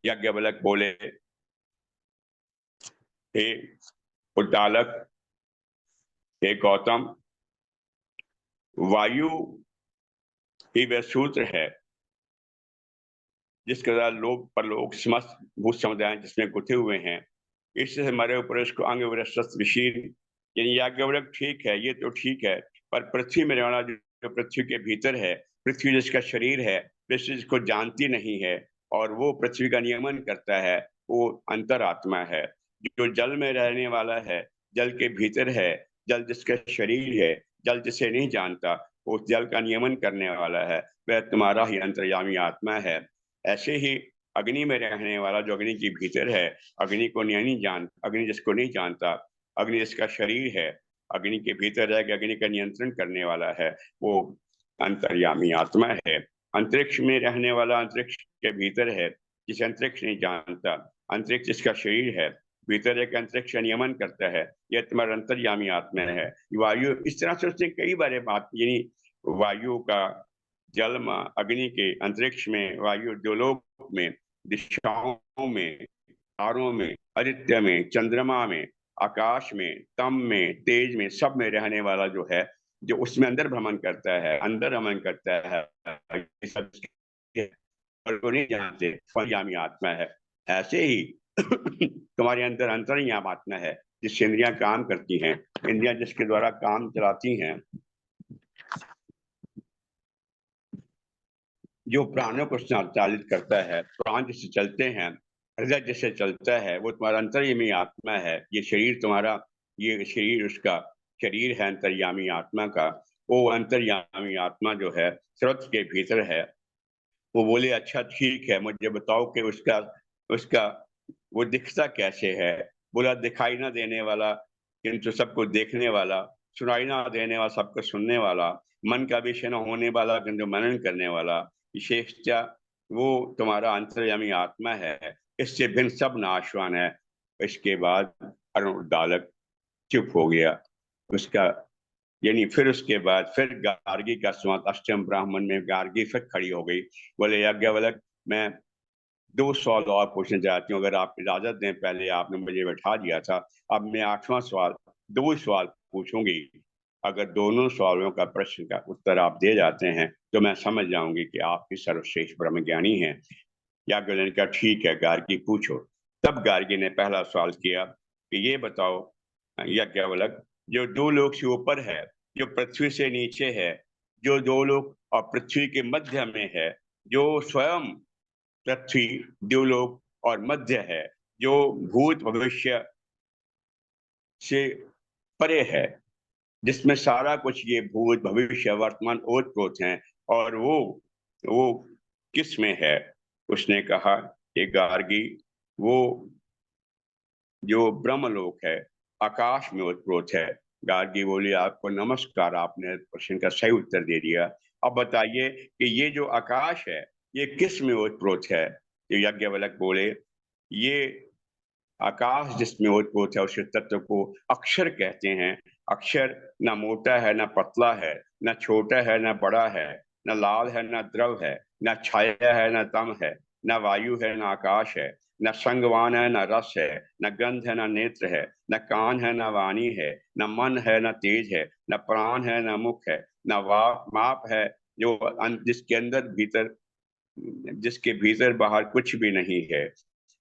याज्ञवल्क्य बोले, हे उद्दालक, हे गौतम, वायु ही वह सूत्र है जिसके द्वारा लोक परलोक समस्त भूत समुदाय जिसमें गुथे हुए हैं, इससे हमारे ऊपर इसको अंग विशीर, यानी याज्ञवल्क्य ठीक है, ये तो ठीक है, पर पृथ्वी में रहने वाला जो पृथ्वी के भीतर है, पृथ्वी जिसका शरीर है, पृथ्वी जिसको जानती नहीं है और वो पृथ्वी का नियमन करता है, वो अंतरात्मा है। जो जल में रहने वाला है, जल के भीतर है, जल जिसका शरीर है, जल जिसे नहीं जानता, उस जल का नियमन करने वाला है, वह तुम्हारा ही अंतर्यामी आत्मा है। ऐसे ही अग्नि में रहने वाला जो अग्नि के भीतर है, अग्नि को नहीं जान, अग्नि जिसको नहीं जानता, अग्नि जिसका शरीर है, अग्नि के भीतर रह के अग्नि का नियंत्रण करने वाला है, वो अंतर्यामी आत्मा है। अंतरिक्ष में रहने वाला अंतरिक्ष के भीतर है, जिसे अंतरिक्ष नहीं जानता, अंतरिक्ष जिसका शरीर है, भीतर एक अंतरिक्ष नियमन करता है, यह तुम्हारा अंतर्यामी आत्मा है। वायु इस तरह से उसने कई बार बात, यानी वायु का, जल में, अग्नि के, अंतरिक्ष में, वायु द्योलोक में, दिशाओं में, तारों में, आदित्य में, चंद्रमा में, आकाश में, तम में, तेज में, सब में रहने वाला जो है, जो उसमें अंदर भ्रमण करता है, अंदर भ्रमण करता है, ये सब को नहीं जानते, अंतर्यामी आत्मा है। ऐसे ही तुम्हारे अंदर अंतर्यामी आत्मा है, जिससे इंद्रियां काम करती हैं, इंद्रियां जिसके द्वारा काम चलाती हैं, जो प्राणों को संचालित करता है, प्राण जिससे चलते हैं, हृदय जिससे चलता है, वो तुम्हारा अंतर्यामी आत्मा है। ये शरीर तुम्हारा, ये शरीर उसका शरीर है अंतर्यामी आत्मा का। वो अंतर्यामी आत्मा जो है सर्वत्र के भीतर है। वो बोले अच्छा ठीक है, मुझे बताओ कि उसका उसका वो दिखता कैसे है? बोला दिखाई ना देने वाला किंतु सबको देखने वाला, सुनाई ना देने वाला सबको सुनने वाला, मन का विषय न होने वाला किंतु मनन करने वाला, विशेषता वो तुम्हारा अंतर्यामी आत्मा है। इससे भिन्न सब नाशवान है। इसके बाद अरुण उद्दालक चुप हो गया। उसका यानी फिर उसके बाद फिर गार्गी का संवाद अष्टम ब्राह्मण में गार्गी फिर खड़ी हो गई। बोले याज्ञवल्क्य, मैं 2 सवाल और पूछना चाहती हूँ, अगर आप इजाजत दें। पहले आपने मुझे बैठा दिया था, अब मैं 8वां सवाल, 2 सवाल पूछूंगी। अगर दोनों सवालों का प्रश्न का उत्तर आप दे जाते हैं तो मैं समझ जाऊंगी कि आप ही सर्वश्रेष्ठ ब्रह्म ज्ञानी हैं। याज्ञवल्क्य ने कहा ठीक है गार्गी पूछो। तब गार्गी ने पहला सवाल किया कि ये बताओ याज्ञवल्क्य, जो 2 लोक से ऊपर है, जो पृथ्वी से नीचे है, जो 2 लोक और पृथ्वी के मध्य में है, जो स्वयं पृथ्वी, द्युलोक और मध्य है, जो भूत भविष्य से परे है, जिसमें सारा कुछ ये भूत भविष्य वर्तमान ओतप्रोत हैं, और वो किस में है? उसने कहा कि गार्गी, वो जो ब्रह्मलोक है, आकाश में ओतप्रोत है। गार्गी बोली आपको नमस्कार, आपने प्रश्न का सही उत्तर दे दिया। अब बताइए कि ये जो आकाश है, ये किस में ओतप्रोत है? ये याज्ञवल्क्य बोले, ये आकाश जिसमें ओतप्रोत है उस तत्व को अक्षर कहते हैं। अक्षर न मोटा है, न पतला है, न छोटा है, न बड़ा है, न लाल है, न द्रव है, न छाया है, न तम है, न वायु है, न आकाश है, न संगवान है, न रस है, न गंध है, न नेत्र है, न कान है, न वाणी है, न मन है, न तेज है, न प्राण है, न मुख है, ना माप है जो जिसके भीतर बाहर कुछ भी नहीं है,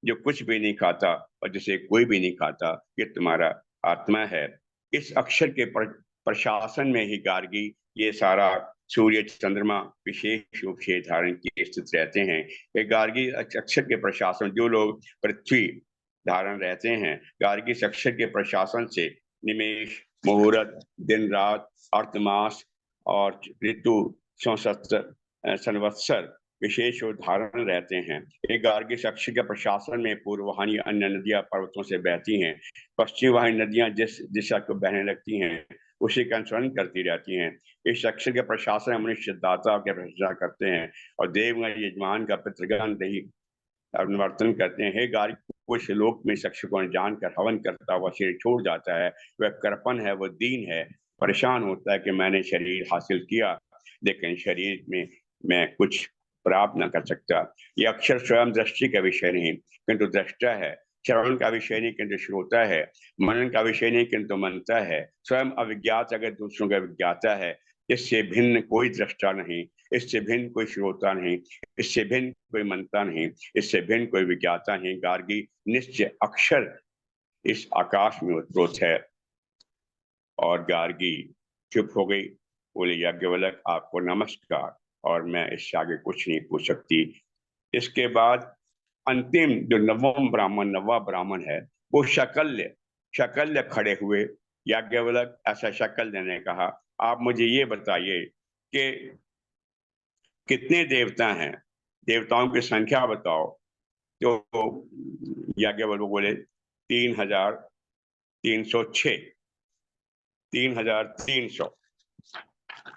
जो कुछ भी नहीं खाता और जिसे कोई भी नहीं खाता, ये तुम्हारा आत्मा है। इस अक्षर के प्रशासन में ही गार्गी ये सारा सूर्य चंद्रमा विशेष रूप से धारण किए स्थित रहते हैं। ये गार्गी अक्षर के प्रशासन, जो लोग पृथ्वी धारण रहते हैं, गार्गी इस अक्षर के प्रशासन से निमेश, मुहूर्त, दिन रात, अर्धमास और ऋतु, संवत्सर विशेष उदाहरण रहते हैं। एक गार्गी अक्षर के प्रशासन में पूर्ववाहिनी अन्य नदियां पर्वतों से बहती हैं। पश्चिम वाहिनी नदियां जिस दिशा को बहने लगती हैं उसी का अनुसरण करती रहती हैं। इस अक्षर के प्रशासन में मनुष्य दाता के प्रशंसा करते हैं और देवगण यजमान का पितृगण अनुवर्तन करते हैं। हे गार्गी, कुछ लोक में इस अक्षर को जानकर हवन करता हुआ शरीर छोड़ जाता है। वह कृपण है, वह दीन है, परेशान होता है कि मैंने शरीर हासिल किया लेकिन शरीर में मैं कुछ प्राप्त न कर सकता। यह अक्षर स्वयं दृष्टि का विषय नहीं किंतु दृष्टा है, श्रवण का विषय नहीं किंतु श्रोता है, मनन का विषय नहीं किंतु मनता है, स्वयं अविज्ञात अगर दूसरों का विज्ञाता है। इससे भिन्न कोई दृष्टा नहीं, इससे भिन्न कोई श्रोता नहीं, इससे भिन्न कोई मनता नहीं, इससे भिन्न कोई विज्ञाता नहीं। गार्गी निश्चय अक्षर इस आकाश में उत्प्रोत है। और गार्गी चुप हो गई, बोले याज्ञवल्क आपको नमस्कार, और मैं इससे आगे कुछ नहीं पूछ सकती। इसके बाद अंतिम जो नवा ब्राह्मण है वो शकल्य खड़े हुए। याज्ञवल्क ऐसा शकल्य ने कहा, आप मुझे ये बताइए कि कितने देवता हैं, देवताओं की संख्या बताओ। तो याज्ञवल्क बोले 3306 3300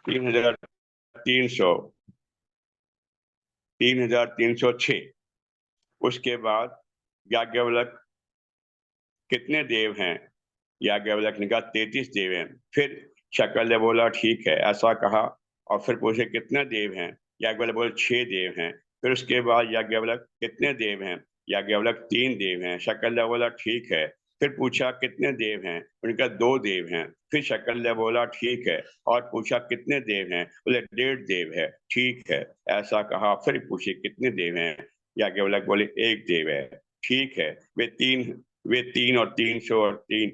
3300 3306। उसके बाद याज्ञवल्क कितने देव हैं? याज्ञवल्क ने कहा 33 देव हैं। फिर शकल्य बोला ठीक है, ऐसा कहा, और फिर पूछे कितने देव हैं? याज्ञवल्क बोले 6 देव हैं। फिर उसके बाद याज्ञवल्क कितने देव हैं? याज्ञवल्क 3 देव हैं। शकल्य बोला ठीक है। फिर पूछा कितने देव हैं? उनका 2 देव हैं। फिर शकल्य बोला ठीक है, और पूछा कितने देव हैं? बोले 1.5 देव है। ठीक है, ऐसा कहा। फिर पूछे कितने देव हैं? याज्ञवल्क बोले 1 देव है। ठीक है, वे तीन और 300 और 3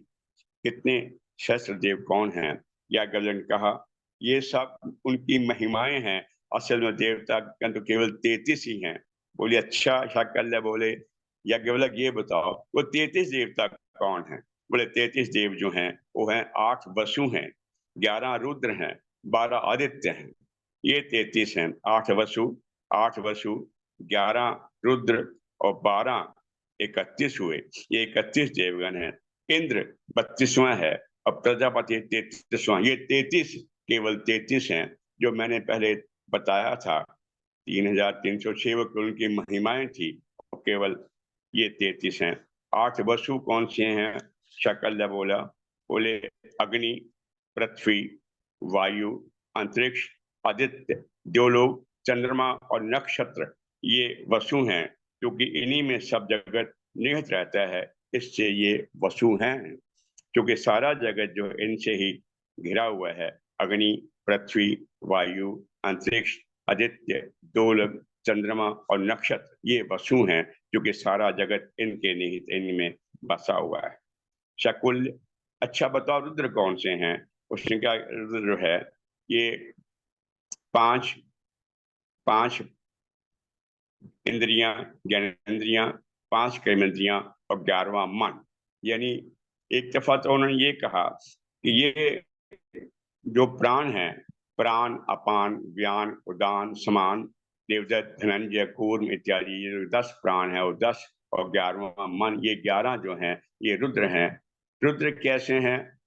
कितने सहस्त्र देव कौन हैं? याज्ञवल्क ने कहा ये सब उनकी महिमाएं हैं, असल में देवता तो केवल 33 ही हैं। बोले अच्छा। शकल्य बोले याज्ञवल्क ये बताओ वो 33 देवता कौन हैं? बोले 33 देव जो हैं वो हैं 8 वसु हैं, 11 रुद्र हैं, 12 आदित्य हैं। ये 33 हैं। 8 वसु 11 रुद्र और 12 31 हुए। ये 31 देवगण हैं। इंद्र 32वां है और प्रजापति 33वां। ये 33 केवल 33 हैं जो मैंने पहले बताया था। 3306 उनकी महिमाएं थी, केवल ये 33 हैं। 8 वसु कौन से हैं? शकल्य बोले अग्नि, पृथ्वी, वायु, अंतरिक्ष, आदित्य, देवलोक, चंद्रमा और नक्षत्र, ये वसु हैं, क्योंकि इन्हीं में सब जगत निहित रहता है, इससे ये वसु हैं। क्योंकि सारा जगत जो इनसे ही घिरा हुआ है, अग्नि, पृथ्वी, वायु, अंतरिक्ष, आदित्य, दोलक, चंद्रमा और नक्षत्र, ये वसु हैं, क्योंकि सारा जगत इनके निहित इनमें बसा हुआ है। शकुल, अच्छा बताओ रुद्र कौन से हैं? उसने कहा रुद्र है ये 5 इंद्रियां, ज्ञानेंद्रियां, 5 कर्मेंद्रियां और 11वां मन। यानी एक दफा तो उन्होंने ये कहा कि ये जो प्राण है, प्राण, अपान, व्यान, उदान, समान, देवदत्त, धनंजय, कूर्म इत्यादि, ये 10 प्राण है और 10 और 11वां मन, ये 11 जो हैं ये रुद्र हैं। रुद्र कैसे हैं?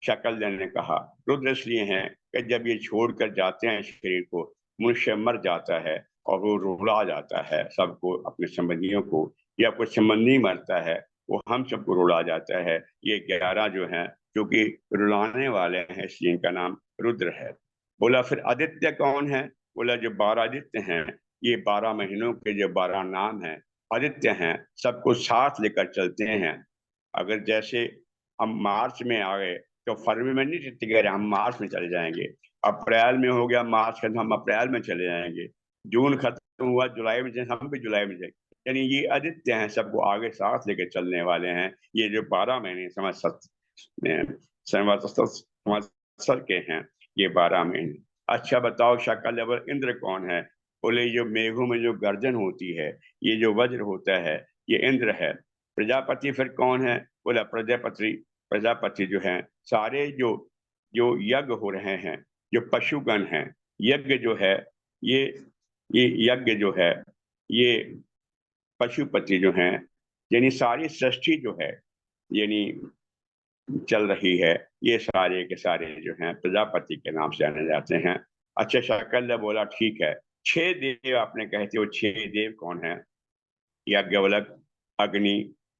शकल्य ने कहा रुद्र इसलिए हैं कि जब ये छोड़कर जाते हैं शरीर को, मनुष्य मर जाता है और वो रुला जाता है सबको, अपने संबंधियों को, या कोई संबंधी मरता है वो हम सबको रुला जाता है। ये 11 जो हैं जो कि रुलाने वाले हैं, इसलिए इनका नाम रुद्र है। बोला फिर आदित्य कौन है? बोला जो 12 आदित्य हैं, ये 12 महीनों के जो 12 नाम हैं आदित्य हैं, सबको साथ लेकर चलते हैं। अगर जैसे हम मार्च में आ गए तो फरवरी में नहीं टिक गए, हम मार्च में चले जाएंगे। अप्रैल में हो गया, मार्च खत्म, हम अप्रैल में चले जाएंगे, जून खत्म हुआ, जुलाई में जाएंगे, हम भी जुलाई में जाएंगे। यानी ये आदित्य हैं, सबको आगे साथ लेके चलने वाले हैं। ये जो 12 महीने संवत्सर के हैं, ये 12 महीने। अच्छा बताओ शकल जबर इंद्र कौन है? बोले जो मेघों में जो गर्जन होती है, ये जो वज्र होता है, ये इंद्र है। प्रजापति फिर कौन है? बोला प्रजापति, प्रजापति जो है सारे जो जो यज्ञ हो रहे हैं, जो पशुगण हैं, यज्ञ जो है, ये ये यज्ञ जो है, ये पशुपति जो हैं, यानी सारी सृष्टि जो है, यानी चल रही है, ये सारे के सारे जो हैं प्रजापति के नाम से जाने जाते हैं। अच्छा शकल ने बोला ठीक है, 6 देव आपने कहे थे, वो 6 देव कौन है? यज्ञवल्क, अग्नि,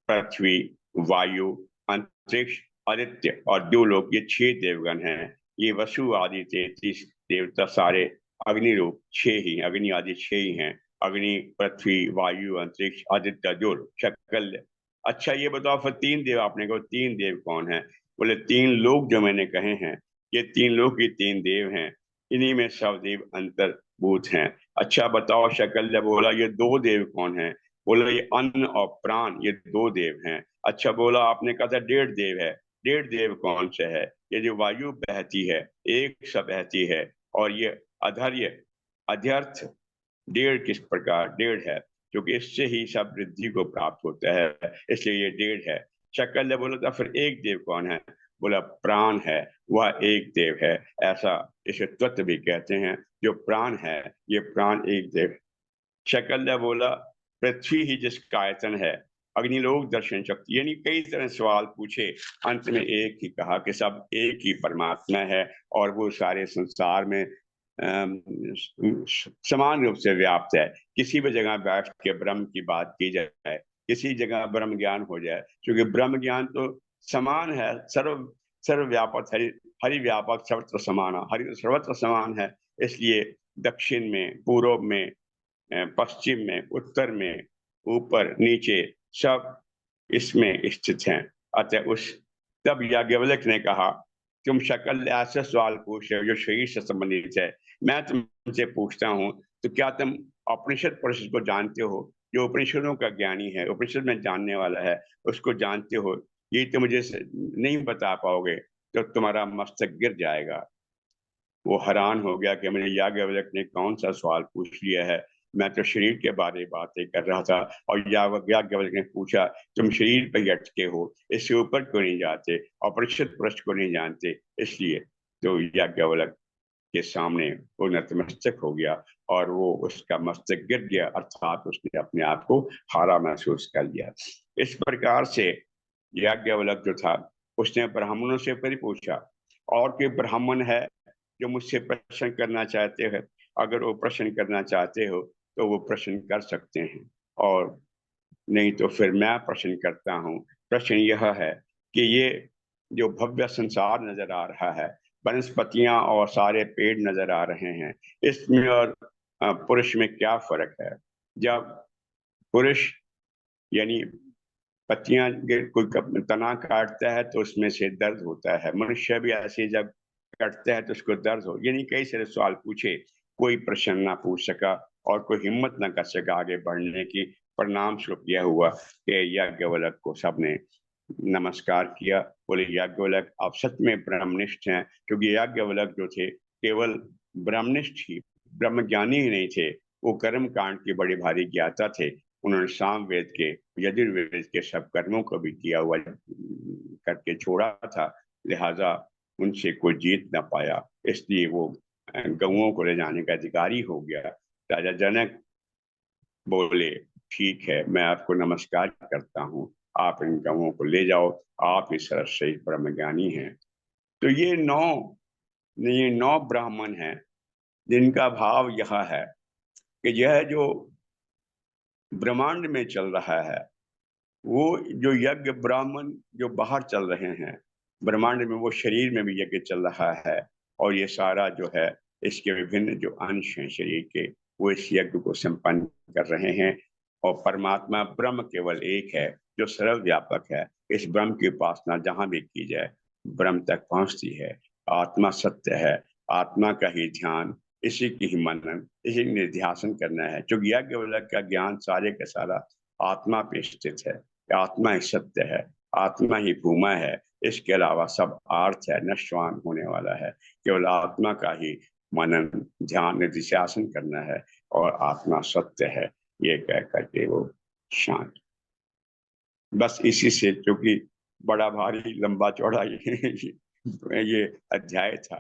पृथ्वी, वायु, अंतरिक्ष, आदित्य और द्युलोक, ये 6 देवगण हैं। ये वसु आदि 33 देवता सारे अग्नि रूप 6 ही, अग्नि आदि 6 ही हैं। अग्नि, पृथ्वी, वायु, अंतरिक्ष, आदित्य, द्युलोक, शकल। अच्छा ये बताओ फिर 3 देव आपने कहा, 3 देव कौन है? बोले 3 लोक जो मैंने कहे हैं, ये 3 लोक ही 3 देव हैं, इन्हीं में सब देव अंतर्भूत हैं। अच्छा बताओ शकल ने बोला ये 2 देव कौन है? बोला ये अन्न और प्राण, ये 2 देव हैं। अच्छा बोला आपने कहा था 1.5 देव है, 1.5 देव कौन से है? ये जो वायु बहती है, एक सा बहती है, और ये अधर्य, अध्यर्थ 1.5 किस प्रकार 1.5 है, क्योंकि इससे ही सब वृद्धि को प्राप्त होता है, इसलिए ये 1.5 है। शकल ने बोला था फिर 1 देव कौन है? बोला प्राण है, वह 1 देव है। ऐसा इसे तत्व भी कहते हैं, जो प्राण है, ये प्राण 1 देव। शकल ने बोला पृथ्वी ही जिसका आयतन है, अग्निलोक दर्शन शक्ति, यानी कई तरह सवाल पूछे, अंत में एक ही कहा कि सब एक ही परमात्मा है, और वो सारे संसार में समान रूप से व्याप्त है। किसी भी जगह बैठ के ब्रह्म की बात की जाए, किसी जगह ब्रह्म ज्ञान हो जाए, क्योंकि ब्रह्म ज्ञान तो समान है, सर्वव्यापक, हरि व्यापक, सर्वत्र समान, हरि सर्वत्र समान है। इसलिए दक्षिण में, पूर्व में, पश्चिम में, उत्तर में, ऊपर नीचे, सब इसमें स्थित हैं। अतः उस तब याज्ञवल्क्य ने कहा तुम शकल ऐसे सवाल पूछ रहे हो जो शरीर से संबंधित है, मैं तुमसे पूछता हूँ, तो क्या तुम उपनिषद परिषद को जानते हो? जो उपनिषदों का ज्ञानी है, उपनिषद में जानने वाला है, उसको जानते हो? ये तो मुझे नहीं बता पाओगे तो तुम्हारा मस्तक गिर जाएगा। वो हैरान हो गया कि मैंने याज्ञवल्क्य ने कौन सा सवाल पूछ लिया है, मैं तो शरीर के बारे में बातें कर रहा था। और याज्ञवल्क्य ने पूछा तुम शरीर पर ही अटके हो, इससे ऊपर क्यों नहीं जाते, अपरिचित पृष्ठ को नहीं जानते? इसलिए तो याज्ञवल्क्य के सामने वो नतमस्तक हो गया, और वो उसका मस्तक गिर गया, अर्थात उसने अपने आप को हारा महसूस कर लिया। इस प्रकार से याज्ञवल्क्य जो था, उसने ब्राह्मणों से फिर पूछा और कोई ब्राह्मण है जो मुझसे प्रश्न करना चाहते हैं? अगर वो प्रश्न करना चाहते हो तो वो प्रश्न कर सकते हैं, और नहीं तो फिर मैं प्रश्न करता हूँ। प्रश्न यह है कि ये जो भव्य संसार नजर आ रहा है, वनस्पतियां और सारे पेड़ नजर आ रहे हैं, इसमें और पुरुष में क्या फर्क है? जब पुरुष यानी पत्तियां कोई तना काटता है तो उसमें से दर्द होता है, मनुष्य भी ऐसे जब कटता है तो उसको दर्द हो, यानी कई सारे सवाल पूछे, कोई प्रश्न ना पूछ सका और कोई हिम्मत ना कर सका आगे बढ़ने की। परिणाम स्वरूप यह हुआ कि याज्ञवल्क्य को सबने नमस्कार किया। बोले याज्ञवल्क्य आप सच में ब्रह्मनिष्ठ हैं, क्योंकि याज्ञवल्क्य जो थे केवल ब्रह्मनिष्ठ ही, ब्रह्म ज्ञानी ही नहीं थे, वो कर्म कांड की बड़ी भारी ज्ञाता थे। उन्होंने सामवेद के, यजुर्वेद के सब कर्मों को भी किया हुआ करके छोड़ा था, लिहाजा उनसे कोई जीत ना पाया, इसलिए वो गऊओं को ले जाने का अधिकारी हो गया। राजा जनक बोले ठीक है, मैं आपको नमस्कार करता हूँ, आप इन गवों को ले जाओ, आप ही सर्वश्रेष्ठ ब्रह्मज्ञानी हैं। तो ये 9 ब्राह्मण हैं, जिनका भाव यह है कि यह जो ब्रह्मांड में चल रहा है, वो जो यज्ञ ब्राह्मण जो बाहर चल रहे हैं ब्रह्मांड में, वो शरीर में भी यज्ञ चल रहा है, और ये सारा जो है इसके विभिन्न जो अंश हैं शरीर के, वो इस यज्ञ को संपन्न कर रहे हैं। और परमात्मा ब्रह्म केवल एक है जो सर्वव्यापक है। इस ब्रह्म की उपासना जहां भी की जाए ब्रह्म तक पहुंचती है। आत्मा सत्य है, आत्मा का ही ध्यान, इसी की ही मनन, इसी निध्यासन करना है। क्योंकि यज्ञ वलक का ज्ञान सारे का सारा आत्मा पे स्थित है। आत्मा ही सत्य है, आत्मा ही भूमा है, इसके अलावा सब आर्थ है, नश्वान होने वाला है। केवल आत्मा का ही मनन, ध्यान, निधिध्यासन करना है और आत्मा सत्य है, ये कह करके वो शांत। बस इसी से, क्योंकि बड़ा भारी लंबा चौड़ा ये अध्याय था,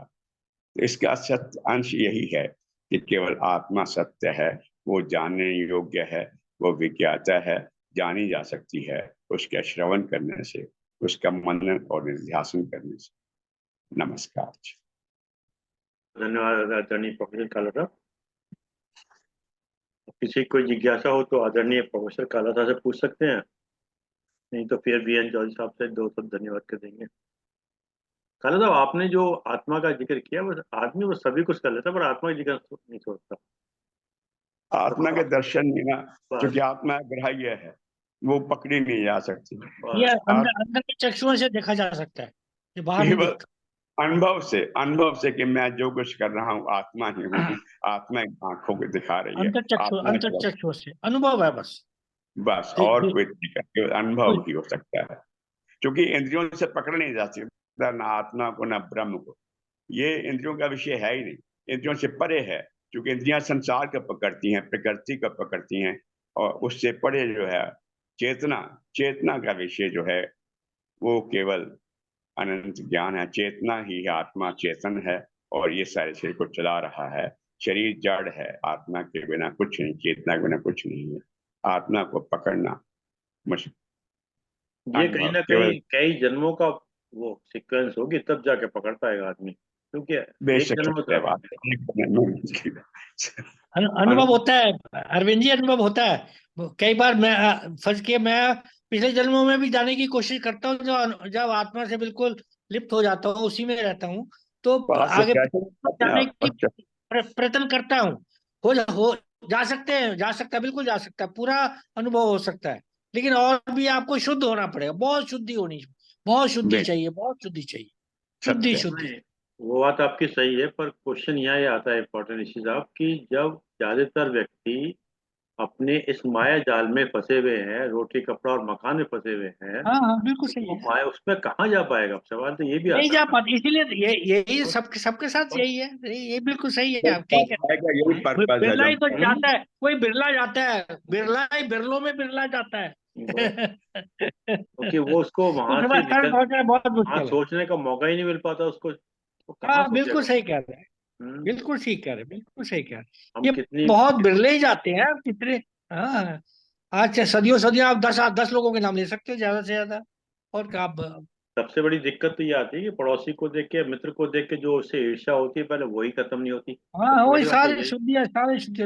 तो इसका सत्य अंश यही है कि केवल आत्मा सत्य है, वो जानने योग्य है, वो विज्ञाता है, जानी जा सकती है उसके श्रवण करने से, उसका मनन और निध्यासन करने से। नमस्कार। धन्यवाद आदरणीय प्रोफेसर काला साहब। किसी को जिज्ञासा हो तो आदरणीय प्रोफेसर काला साहब से पूछ सकते हैं, नहीं तो फिर बी एन चौधरी साहब से दो शब्द धन्यवाद कर देंगे। काला साहब, आपने जो आत्मा का जिक्र किया, वो आदमी वो सभी कुछ कर लेता पर आत्मा का जिक्र नहीं सोचता। आत्मा के दर्शन नहीं ना, क्योंकि आत्मा ग्राह्य है, वो पकड़ी नहीं जा सकती। ये अंदर अंदर के चक्षुओं से देखा जा सकता है, ये बाहर नहीं केवल दिखता। अनुभव से कि मैं जो कुछ कर रहा हूँ आत्मा ही हूँ, आत्मा आंखों को दिखा रही है, अंतर चक्षुओं से अनुभव है बस। बस और कोई तरीका, केवल अनुभव ही हो सकता है, क्योंकि इंद्रियों से पकड़ नहीं जा सकता ना आत्मा को ना ब्रह्म को। ये इंद्रियों का विषय है ही नहीं, इंद्रियों से परे है, क्योंकि इंद्रियां संसार को पकड़ती हैं, प्रकृति को पकड़ती हैं, और उससे परे जो है चेतना, चेतना का विषय जो है वो केवल अनंत ज्ञान है। चेतना ही आत्मा चेतन है और ये सारे शरीर को चला रहा है। शरीर जड़ है, आत्मा के बिना कुछ नहीं, चेतना के बिना कुछ नहीं है। आत्मा को पकड़ना मुश्किल। ये कहीं ना कहीं कई जन्मों का वो सीक्वेंस होगी, तब जाके पकड़ पाएगा आदमी, क्योंकि एक जन्म अनुभव होता है अरविंद जी, अनुभव होता है। कई बार मैं फंस के मैं पिछले जन्मों में भी जाने की कोशिश करता हूँ, जब आत्मा से बिल्कुल लिप्त हो जाता हूँ, उसी में रहता हूँ, तो आगे जाने की प्रयत्न करता हूँ। हो जा सकता है, बिल्कुल जा सकता है, पूरा अनुभव हो सकता है। लेकिन और भी आपको शुद्ध होना पड़ेगा, बहुत शुद्धि होनी, बहुत शुद्धि चाहिए, बहुत शुद्धि चाहिए, शुद्धि। वो बात आपकी सही है, पर क्वेश्चन यहाँ ये आता है इम्पोर्टेंट ऋषि साहब, कि जब ज्यादातर व्यक्ति अपने इस माया जाल में फंसे हुए हैं, रोटी कपड़ा और मकान में फंसे हुए हैं, हाँ बिल्कुल सही है। माया उसमें कहाँ जा पाएगा? सवाल तो ये भी नहीं आता जा पाते, इसीलिए यही सबके साथ यही है। ये बिल्कुल सही है, आप ठीक है। बिरला ही तो जाता है, कोई बिरला जाता है, बिरला ही बिरलों में बिरला जाता है। क्योंकि वो उसको वहां से बहुत सोचने का मौका ही नहीं मिल पाता उसको। हाँ बिल्कुल सही कह रहे हैं, बिल्कुल ठीक कह रहे हैं, बिल्कुल सही कह रहे हैं। ये कितनी बहुत बिरले ही जाते हैं कितने। हाँ, आज सदियों सदियों आप 10 लोगों के नाम ले सकते हो ज्यादा से ज्यादा, और क्या आप। सबसे बड़ी दिक्कत तो ये आती है कि पड़ोसी को देख के, मित्र को देख के जो उससे ईर्ष्या होती है, पहले वही खत्म नहीं होती। हाँ वही सारे शुद्धियाँ,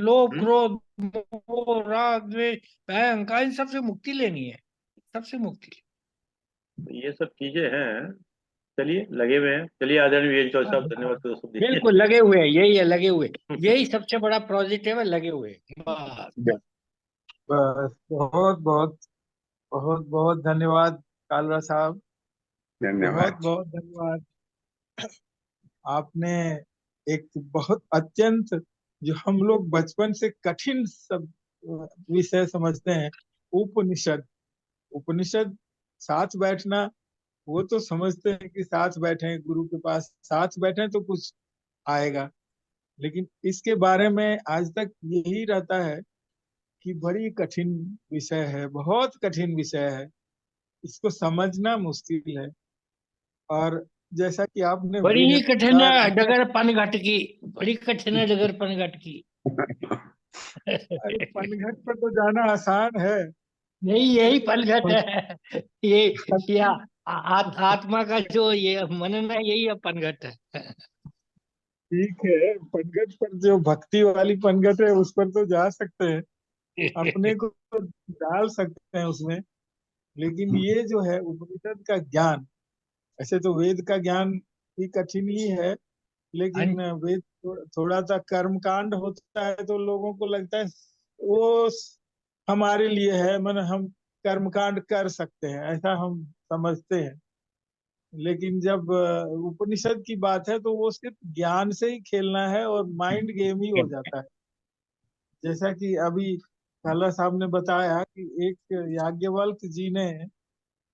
लोभ क्रोध मोह राग द्वेष भय अहंकार, इन सबसे मुक्ति लेनी है, सबसे मुक्ति। तो ये सब चीजें हैं। चलिए, लगे हुए हैं। चलिए आदरणीय वीरेंद्र चौधरी साहब, धन्यवाद दोस्तों। बिल्कुल लगे हुए हैं, यही है, लगे हुए, यही सबसे बड़ा पॉजिटिव है, लगे हुए। बस बहुत बहुत बहुत बहुत धन्यवाद कालरा साहब, बहुत बहुत धन्यवाद। आपने एक बहुत अत्यंत, जो हम लोग बचपन से कठिन सब विषय समझते हैं, उपनिषद, उपनिषद साथ बैठना, वो तो समझते हैं कि साथ बैठे गुरु के पास, साथ बैठे तो कुछ आएगा, लेकिन इसके बारे में आज तक यही रहता है कि बड़ी कठिन विषय है, बहुत कठिन विषय है, इसको समझना मुश्किल है। और जैसा कि आपने बड़ी ही कठिन है डगर पनघट की, बड़ी कठिन है डगर पनघट की। अरे पनघट पर तो जाना आसान है, नहीं यही पनघट है, ये आत्मा का जो ये मनन है, यही पनघट है। ठीक है, पनघट पर जो भक्ति वाली पनघट है उस पर तो जा सकते हैं, अपने को तो डाल सकते हैं उसमें, लेकिन ये जो है उपनिषद का ज्ञान, ऐसे तो वेद का ज्ञान भी कठिन ही है, लेकिन वेद थोड़ा सा कर्मकांड होता है तो लोगों को लगता है वो हमारे लिए है, मन हम कर्मकांड कर सकते हैं, ऐसा हम समझते हैं। लेकिन जब उपनिषद की बात है तो वो सिर्फ ज्ञान से ही खेलना है और माइंड गेम ही हो जाता है। जैसा कि अभी काला साहब ने बताया कि एक याज्ञवल्क्य जी ने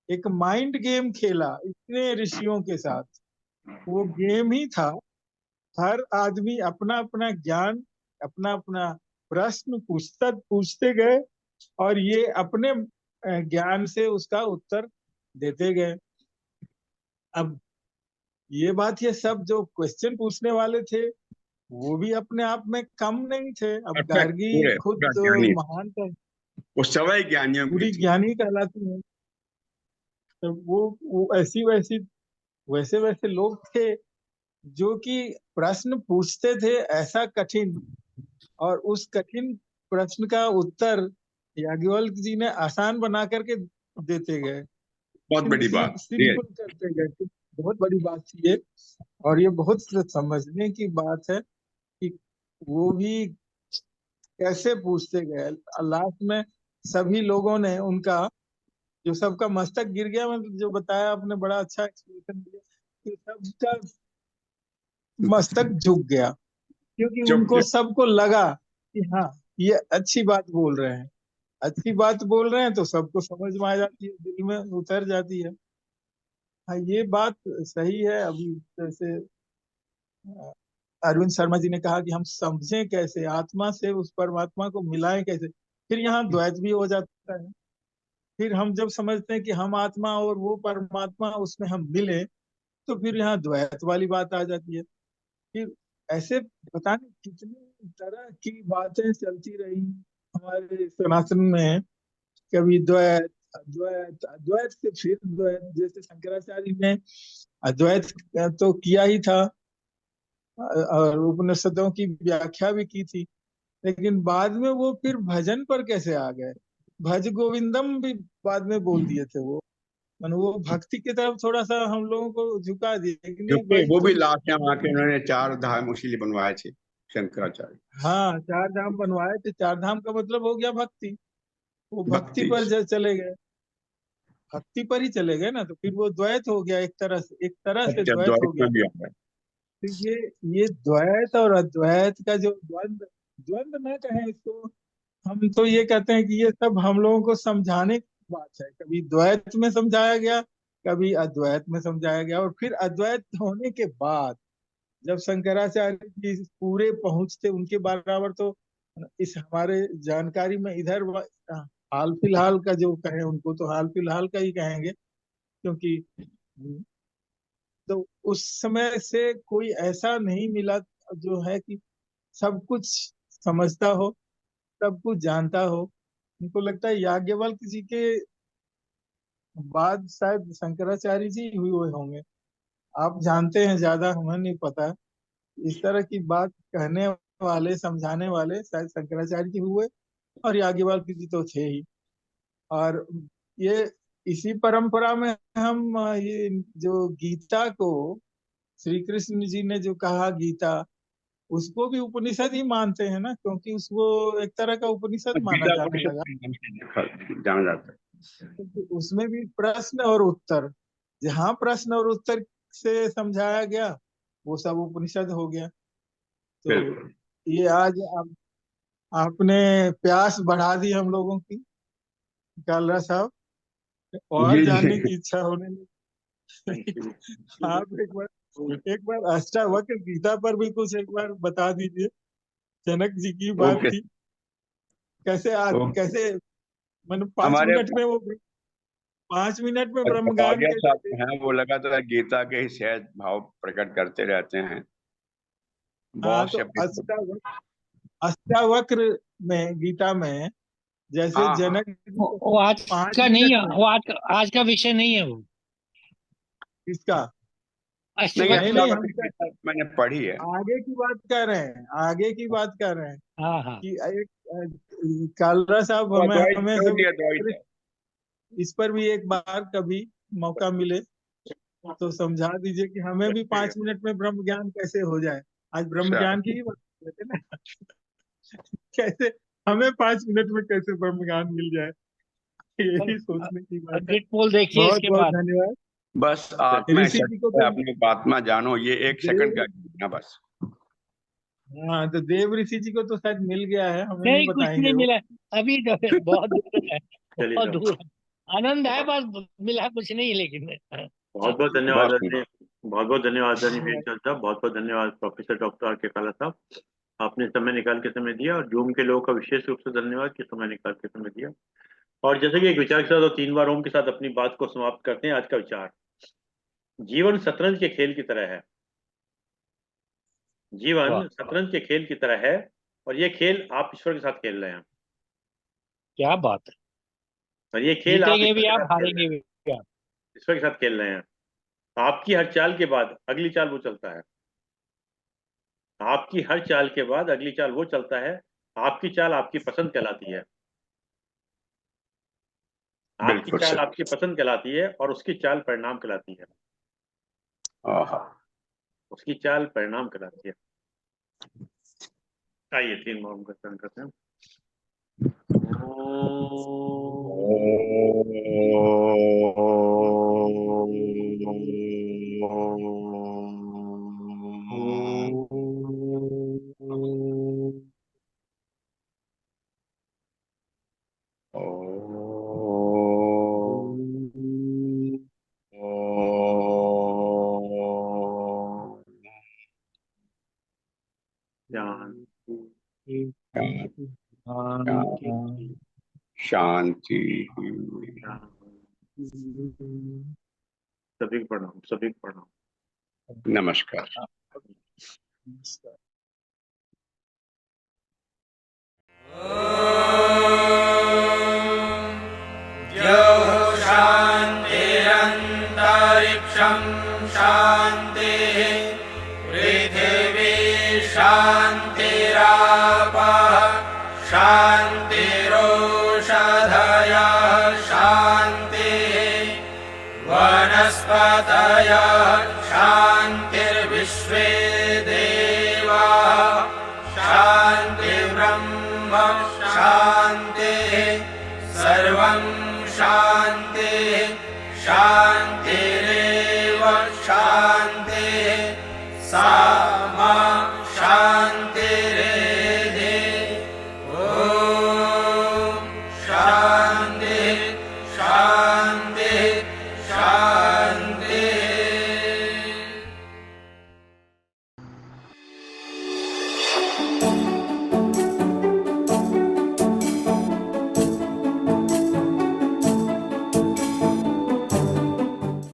एक माइंड गेम खेला इतने ऋषियों के साथ, वो गेम ही था। हर आदमी अपना अपना ज्ञान, अपना अपना प्रश्न पूछते गए और ये अपने ज्ञान से उसका उत्तर देते गए। अब ये बात, ये सब जो क्वेश्चन पूछने वाले थे वो भी अपने आप में कम नहीं थे। अब परफेक्ट, गार्गी पूरे खुद पूरा ज्ञानी, महान था, वो सवै ज्ञानियों की पूरी थी। ज्ञानी कहलाती है। तो वो ऐसी वैसी वैसे वैसे लोग थे जो कि प्रश्न पूछते थे ऐसा कठिन, और उस कठिन प्रश्न का उत्तर याज्ञवल्क्य जी ने आसान बना करके देते गए, बहुत बड़ी बात ये। सिंपल करते गए। तो बहुत बड़ी बात थी ये, और ये बहुत समझने की बात है कि वो भी कैसे पूछते गए। लास्ट में सभी लोगों ने उनका, जो सबका मस्तक गिर गया, मतलब जो बताया आपने, बड़ा अच्छा एक्सप्लेनेशन दिया कि सबका मस्तक झुक गया, क्योंकि चुप उनको गया। सबको लगा कि हाँ, ये अच्छी बात बोल रहे हैं। अच्छी बात बोल रहे हैं तो सबको समझ में आ जाती है, दिल में उतर जाती है। हाँ, ये बात सही है। अभी जैसे अरविंद शर्मा जी ने कहा कि हम समझें कैसे, आत्मा से उस परमात्मा को मिलाएं कैसे, फिर यहाँ द्वैत भी हो जाता है। फिर हम जब समझते हैं कि हम आत्मा और वो परमात्मा, उसमें हम मिले, तो फिर यहाँ द्वैत वाली बात आ जाती है। फिर ऐसे पता नहीं कितनी तरह की बातें चलती रही हमारे सनातन में। कभी द्वैत, अद्वैत, अद्वैत से फिर द्वैत, जैसे शंकराचार्य ने अद्वैत तो किया ही था और उपनिषदों की व्याख्या भी की थी, लेकिन बाद में वो फिर भजन पर कैसे आ गए। भज गोविंदम भी बाद में बोल दिए थे वो, मानो वो भक्ति की तरफ थोड़ा सा हम लोगों को झुका दिए कि जो नहीं कि भाई वो भी तुम। लास्ट में आके उन्होंने 4 धाम इसीलिए बनवाए थे शंकराचार्य। हाँ, चार धाम बनवाए थे। चार धाम का मतलब हो गया भक्ति। वो भक्ति भक्ति। पर चले गए, भक्ति पर ही चले गए ना, तो फिर वो द्वैत हो गया, एक तरह से अच्छा, द्वैत हो द्वारिक गया। में भी आ गए। तो ये द्वैत और अद्वैत का जो द्वंद, द्वंद न कहें इसको, हम तो ये कहते हैं कि ये सब हम लोगों को समझाने की बात है। कभी द्वैत में समझाया गया, कभी अद्वैत में समझाया गया, और फिर अद्वैत होने के बाद जब शंकराचार्य जी पूरे पहुंचते, उनके बराबर तो इस हमारे जानकारी में इधर हाल फिलहाल का जो कहें, उनको तो हाल फिलहाल का ही कहेंगे, क्योंकि तो उस समय से कोई ऐसा नहीं मिला जो है कि सब कुछ समझता हो, सब कुछ जानता हो। उनको लगता है याज्ञवल्क्य जी के बाद शायद शंकराचार्य जी हुए होंगे। आप जानते हैं, ज्यादा हमें नहीं पता। इस तरह की बात कहने वाले, समझाने वाले शायद शंकराचार्य जी हुए, और याज्ञवल्क्य जी तो थे ही। और ये इसी परंपरा में हम ये जो गीता को, श्री कृष्ण जी ने जो कहा गीता, उसको भी उपनिषद ही मानते हैं ना, क्योंकि उसको एक तरह का उपनिषद माना गीता जाने परिषद लगा। के नाम से जाना जाता है। क्योंकि उसमें भी प्रश्न और उत्तर, जहाँ प्रश्न और उत्तर से समझाया गया, वो सब उपनिषद हो गया। तो बिल्कुल। ये आज आपने प्यास बढ़ा दी हम लोगों की, कालरा साहब, और जी जानने जी। की इच्छा होने थैंक लगी। यू। आप एक बार अष्टावक्र गीता पर भी कुछ एक बार बता दीजिए। जनक जी की बात ओके। थी, कैसे ओके। कैसे, मतलब पांच हमारे मिनट में वो 5 मिनट में ब्रह्मज्ञान आचार्य कैसे साहब दे। हैं, वो लगातार गीता के ही सहज भाव प्रकट करते रहते हैं। हाँ, बहुत तो से अपने। अष्टावक्र में, गीता में, जैसे हाँ हाँ। जनक जी को वो आज पांच का नहीं मिनट है, में, वो आज का विषय नहीं है वो। इसका, नहीं, नहीं अष्टवक्र। नहीं, हम अष्टावक्र गीता मैंने पढ़ी है। आगे की बात कर रहे हैं, आगे की बात कर रहे हैं हाँ हाँ। कि एक कालरा साहब, वो हमें अद्वैत, हमें सब टोटली अद्वैत है। इस पर भी एक बार कभी मौका मिले तो समझा दीजिए कि हमें भी 5 मिनट में ब्रह्म ज्ञान कैसे हो जाए। आज ब्रह्म अच्छा। ज्ञान की ही बात कर रहे थे ना, कैसे हमें 5 मिनट में कैसे ब्रह्म ज्ञान मिल जाए, यही सोचने की बात है। एग्जिट पोल देखिए बहुत इसके बहुत बाद। धन्यवाद। बस आत्मा ऋषि ऐसा जी को है, तो अपने को आत्मा जानो, ये 1 सेकंड का ज्ञान है बस। हाँ, तो देव ऋषि जी को तो शायद मिल गया है, हमें नहीं नहीं, कुछ बताएंगे नहीं वो। मिला अभी तो, बहुत दूर है, चलिए बहुत साहब, दूर है। आनंद है, बस मिला कुछ नहीं, लेकिन बहुत बहुत धन्यवाद बहुत आदरणीय, बहुत बहुत धन्यवाद आदरणीय वीरेंद्र साहब, बहुत बहुत धन्यवाद प्रोफेसर डॉक्टर आर के काला साहब, आपने समय निकाल के समय दिया, और जूम के लोगों का विशेष रूप से धन्यवाद कि समय निकाल के समय दिया। और जैसे कि एक विचार के साथ और 3 बार ओम के साथ अपनी बात को समाप्त करते हैं। आज का विचार, जीवन शतरंज के खेल की तरह है। जीवन शतरंज के खेल की तरह है, और ये खेल आप ईश्वर के साथ खेल रहे हैं, क्या बात है। और ये खेल आप जीतेंगे ईश्वर भी के आप, साथ खेल रहे हारेंगे हैं, भी आप। ईश्वर के साथ खेल रहे हैं। आपकी हर चाल के बाद अगली चाल वो चलता है, आपकी हर चाल के बाद अगली चाल वो चलता है। आपकी चाल आपकी पसंद कहलाती है, आपकी बिल्कुल चाल सही। आपकी पसंद कहलाती है, और उसकी चाल परिणाम कहलाती है, आहा। उसकी चाल परिणाम कहलाती है। आइए 3 बार ओम का उच्चारण करते हैं। शांति। सभी को प्रणाम, सभी को प्रणाम। नमस्कार। शान्तिरन्तरिक्षं शान्तिः पृथिवी शान्तिरापः शान्तिरोषधयः शान्तिः वनस्पतयः शान्तिर्विश्वे देवाः शान्तिर्ब्रह्म शान्तिः सर्वं शान्तिः शान्तिरेव शान्तिः सा